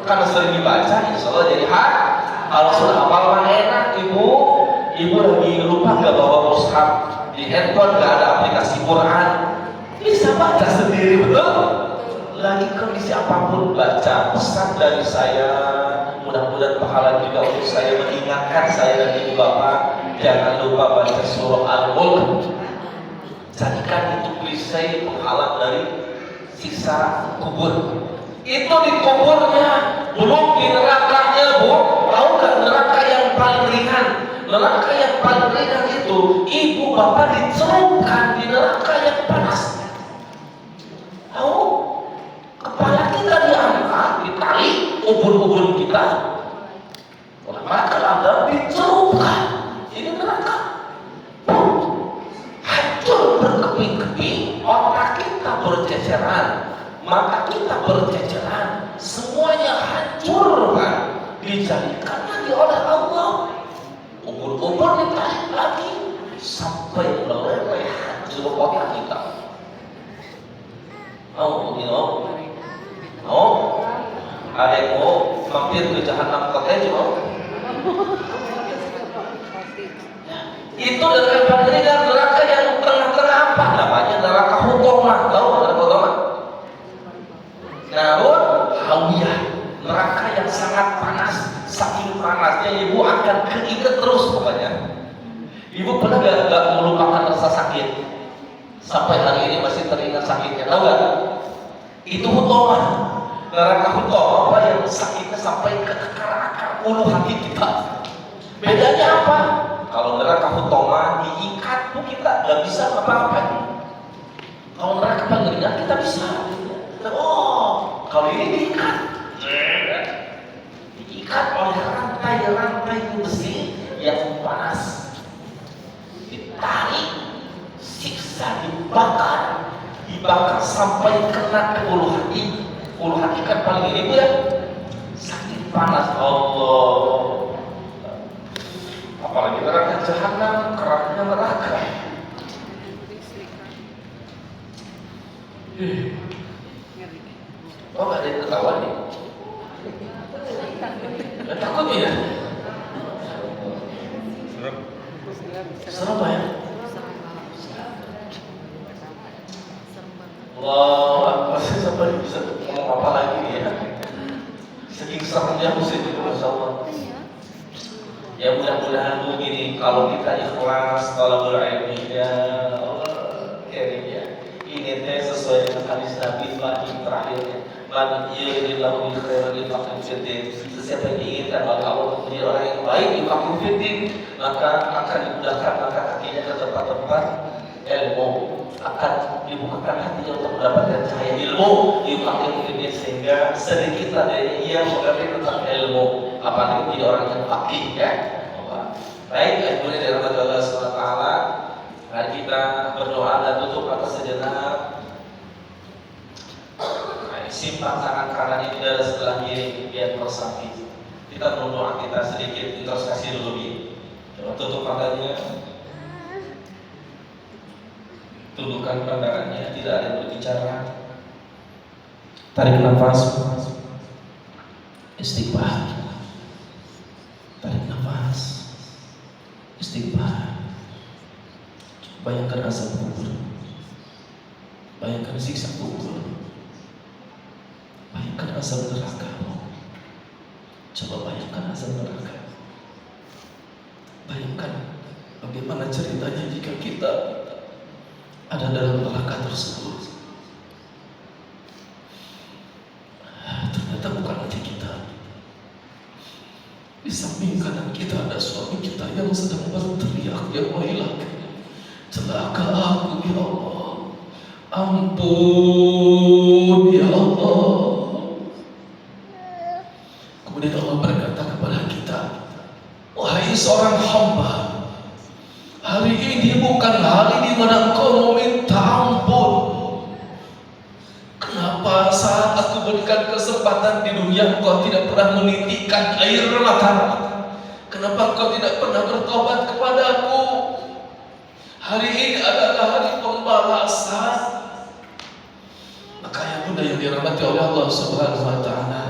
Karena sering dibaca, insya Allah jadi hak. Kalau sudah hafal mah enak, ibu lagi lupa gak bawa mushaf di handphone, gak ada aplikasi Quran, bisa baca sendiri, betul? Lagi kondisi apapun baca. Pesan dari saya, mudah-mudahan pahala juga untuk saya mengingatkan saya dan ibu bapak, jangan lupa baca surah Al-Mulk. Jadikan itu perisai penghalang dari siksa kubur. Itu di kuburnya, belum di nerakanya, Bu. Tahu gak neraka yang paling ringan? Neraka yang paling ringan itu ibu bapak dicelupkan di neraka yang panas. Tahu? Kepala kita diangkat, ditarik ubun-ubun kita. Maka Anda dicelupkan. Ini neraka. Hancur berkeping-keping, otak kita berceceran, mata kita berceceran, semuanya hancur kan? Dijadikan lagi oleh Allah. Ubur-ubur ditarik lagi sampai meleleh hancur otak kita. Ada yang mau mampir ke jahanam kotanya, Itu neraka neraka yang tengah-tengah apa namanya? Neraka hutomah. Tahu neraka hutomah? Narun hawiyah, neraka yang sangat panas. Saking panasnya ibu akan keinget terus pokoknya. Ibu pernah gak melupakan rasa sakit? Sampai hari ini masih teringat sakitnya, tahu gak? Itu hutomah. Neraka hutomah yang sakitnya sampai ke akar-akar ulu hati kita. Bedanya apa? Kalau neraka hutomah diikat tuh kita gak bisa apa-apa. Kalau neraka pengeringan kita bisa. Oh, kalau ini diikat. Diikat oleh rantai-rantai besi yang panas. Ditarik, siksa, dibakar sampai kena ke ulu hati. Ulu hati kan paling ini bu ya, sakit panas. Allah, apalagi neraka jahanam, keraknya neraka. Oh, gak ada yang ketawa nih. Gak takut ya? Serem ya? Wah, pasti sampai bisa ngomong apa lagi nih ya? Saking seremnya musim itu, Masya Allah. Ya mudah-mudahan begini, kalau kita ikhlas, kalau ilminya, Allah ya. Ini teh sesuai dengan hadis Nabi Ibrahim terakhirnya. Man yuridillahu bi khairin yufaqihu fiddin. Siapa yang diinginkan oleh Allah untuk menjadi orang yang baik, yufaqihu fiddin, maka akan dimudahkan langkah kakinya ke tempat-tempat ilmu, akan dibukakan hatinya untuk mendapatkan cahaya ilmu, yufaqihu fiddin, sehingga sedikit adanya ia mengerti tentang ilmu, apalagi menjadi orang yang faqih ya. Baik, kemudian dari Allah Subhanahu wa taala, mari kita berdoa dan tutup mata sejenak. Simpan tangan kanan di dada sebelah kiri biar tersakit. Kita berdoa, kita sedikit introspeksi dulu nih. Coba tutup matanya, tundukkan pandangannya, tidak ada yang berbicara. Tarik nafas, istighfar. Tarik nafas, istighfar. Bayangkan azab kubur, bayangkan siksa kubur, bayangkan azab neraka. Coba bayangkan azab neraka. Bayangkan bagaimana ceritanya jika kita ada dalam neraka tersebut. Ternyata bukan hanya kita. Di samping kanan kita ada suami kita yang sedang berteriak, ya wailah, celaka aku ya Allah, ampun ya Allah. Kemudian Allah berkata kepada kita, wahai seorang hamba, hari ini bukan hari di mana engkau meminta ampun. Kenapa saat aku berikan kesempatan di dunia engkau tidak pernah menitikkan air mata? Kenapa engkau tidak pernah bertobat kepadaku? Hari ini adalah hari pembalasan. Maka ya bunda yang dirahmati oleh Allah Subhanahu wa taala,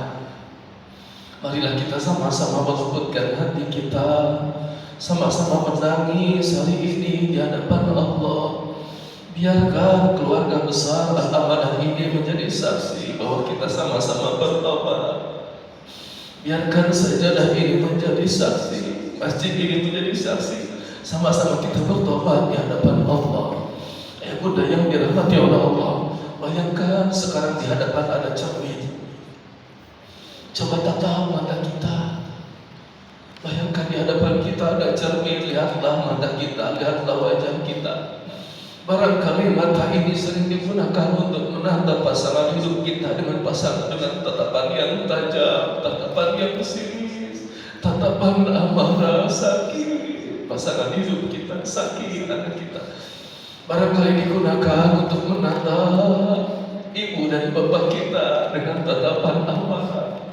marilah kita sama-sama melembutkan hati kita, sama-sama menangis hari ini di hadapan Allah. Biarkan keluarga besar Al-Amanah ini menjadi saksi bahwa kita sama-sama bertobat. Biarkan sajadah ini menjadi saksi, masjid ini menjadi saksi. Sama-sama kita bertobat di hadapan Allah. Bunda yang dirahmati oleh Allah, bayangkan sekarang di hadapan ada cermin. Coba tatap mata kita. Bayangkan di hadapan kita ada cermin. Lihatlah mata kita, lihatlah wajah kita. Barangkali mata ini sering digunakan untuk menatap pasangan hidup kita dengan tatapan yang tajam, tatapan yang pesimis, tatapan amarah, sakit. Pasangan hidup kita sakit, anak kita barangkali digunakan untuk menatap ibu dan bapak kita dengan tatapan amarah.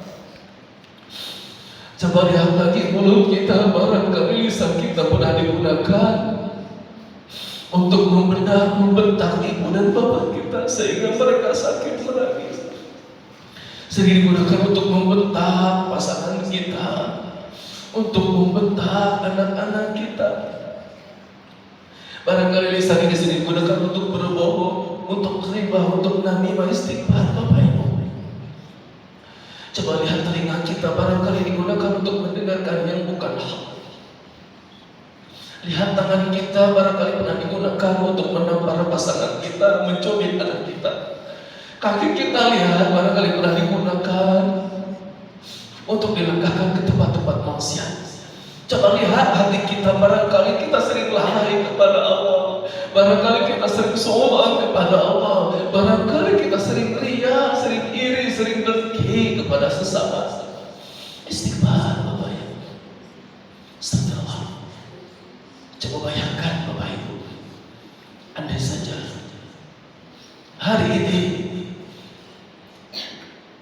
Coba lihat lagi mulut kita, barangkali lisan kita pernah digunakan untuk membentak ibu dan bapak kita sehingga mereka sakit menangis. Sering digunakan untuk membentak pasangan kita, untuk membentak anak-anak kita. Barangkali lisan ini sering digunakan untuk berbohong, untuk riba, untuk namimah, istighfar, Bapak Ibu. Coba lihat telinga kita, barangkali digunakan untuk mendengarkan yang bukan hak. Lihat tangan kita, barangkali pernah digunakan untuk menampar pasangan kita, mencubit anak kita. Kaki kita lihat, barangkali pernah digunakan untuk dilangkahkan ke tempat-tempat maksiat. Coba lihat hati kita, barangkali kita sering lalai kepada Allah, barangkali kita sering sombong kepada Allah, barangkali kita sering riya, sering iri, sering dengki kepada sesama. Istighfar, Bapak Ibu. Astagfirullah. Coba bayangkan, Bapak Ibu, andai saja hari ini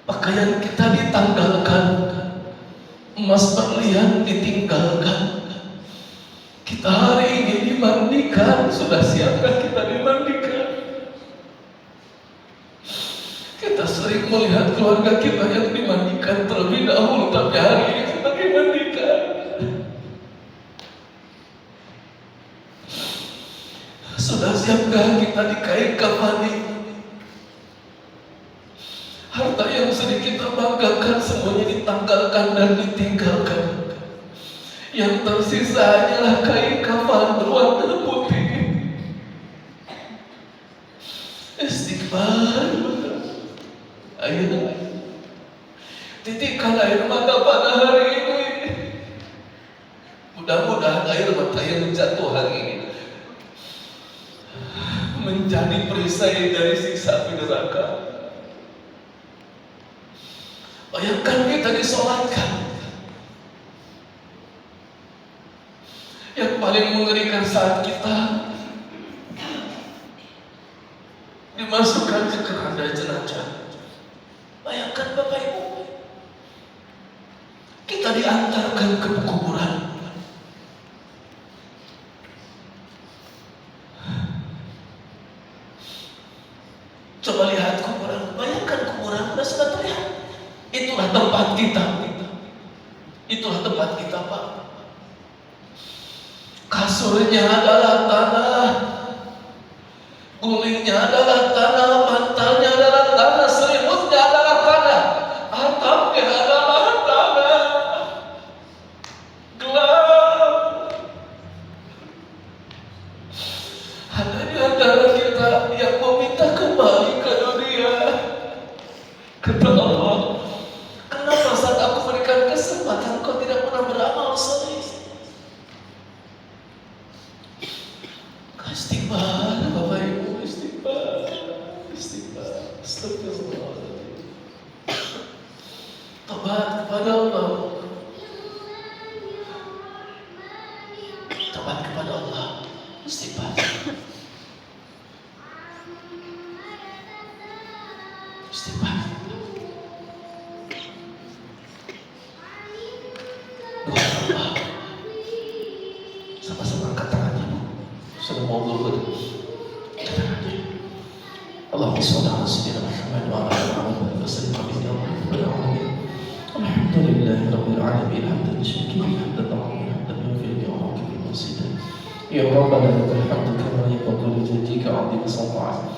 pakaian kita ditanggalkan, emas berlian ditinggalkan, kita hari ini dimandikan, sudah siapkah kita dimandikan? Kita sering melihat keluarga kita yang dimandikan terlebih dahulu, tapi hari ini kita dimandikan. Sudah siapkah kita dikain kafani? Harta yang sering kita banggakan semuanya ditanggalkan dan ditinggalkan. Yang tersisa hanyalah kain kafan berwarna putih. Istighfar. Ayo, titikkan air mata pada hari ini. Mudah-mudahan air mata yang jatuh hari ini menjadi perisai dari siksa api neraka. Bayangkan kita disolatkan. Yang paling mengerikan saat kita dimasukkan ke keranda jenazah. Bayangkan Bapak Ibu, kita diantarkan ke kuburan. Coba lihat kuburan, bayangkan kuburan sudah terlihat. Itulah tempat kita. Itulah tempat kita, Pak. Kasurnya adalah tanah, gulingnya adalah tanah, bantalnya adalah tanah, selimutnya adalah tanah, atapnya adalah tanah, gelap. Ada di antara kita yang meminta kembali ke dunia. Kata Allah, kenapa saat aku berikan kesempatan kau tidak pernah beramal soleh? Istighfar, Bapak Ibu, istighfar, istighfar, astagfirullah. Tobat kepada Allah. Tobat kepada Allah. Istighfar. Istighfar. Doa Allah. Sama-sama angkat tangannya, Bu. Sudah mau zuhur. Angkat tangannya. Allahumma shalli ala sayyidina Muhammad wa ala ali Muhammad wa sallim ala alamin. Alhamdulillahi rabbil alamin. Hamdan syakira, hamdan tawwabin, hamdan yufidu wa yuqim wasidan. Ya Rabbana lakal hamdu kama yanbaghi li jadika 'azimi sultanik.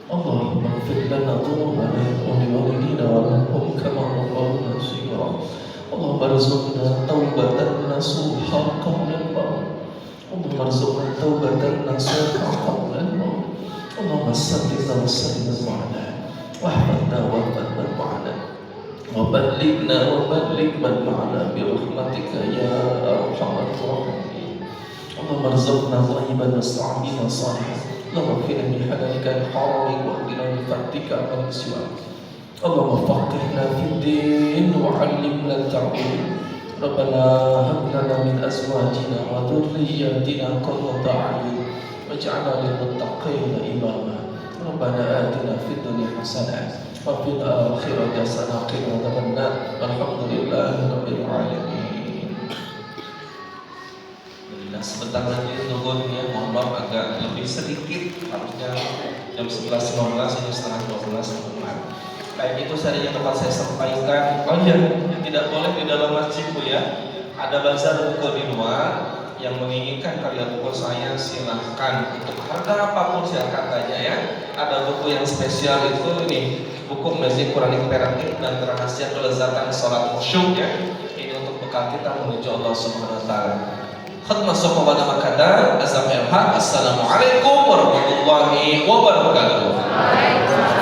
Allahumma ighfir lana dhunubana wa li walidina wa lahum kama rabbawna shighara. Allahumma arzuqna taubatan nasuha qabla al-maut. Allahumma arzuqna taubatan nasuha qabla al-maut. Allahumma sallimna wa sallim ma'ana wa ahfadna wa ahfadna ma'ana wa ballighna wa balligh man ma'ana bi rahmatika ya arhamar rahimin. Allahumma arzuqna thayyiban musta'minan salihan. Allahumma qina min halalika al-haramik wa qina min fadlika amal siwak. Allahumma faqihna fid din wa 'allimna at-ta'wil. Rabbana hab lana min azwajina wa dhurriyyatina qurrata a'yun waj'alna lil muttaqina imama. Rabbana atina fid dunya hasanah wa fil akhirati hasanah wa qina adzabannar. Alhamdulillahi rabbil alamin. Nah, sebentar lagi nunggunya, mohon maaf agak lebih sedikit, harusnya jam 11.15 ini setengah 12 teman. Kayak itu saja tempat saya sampaikan. Oh iya, yang tidak boleh di dalam masjid, Bu, ya. Ada bazar buku di luar yang menginginkan kalian buku saya silahkan, untuk harga apapun silahkan tanya ya. Ada buku yang spesial itu ini, buku Magic Quranic Therapy dan Rahasia Kelezatan Sholat Khusyuk ya. Ini untuk bekal kita menuju Allah Subhanahu wa taala. Khutbah pada makada azam el haq. Assalamualaikum warahmatullahi wabarakatuh.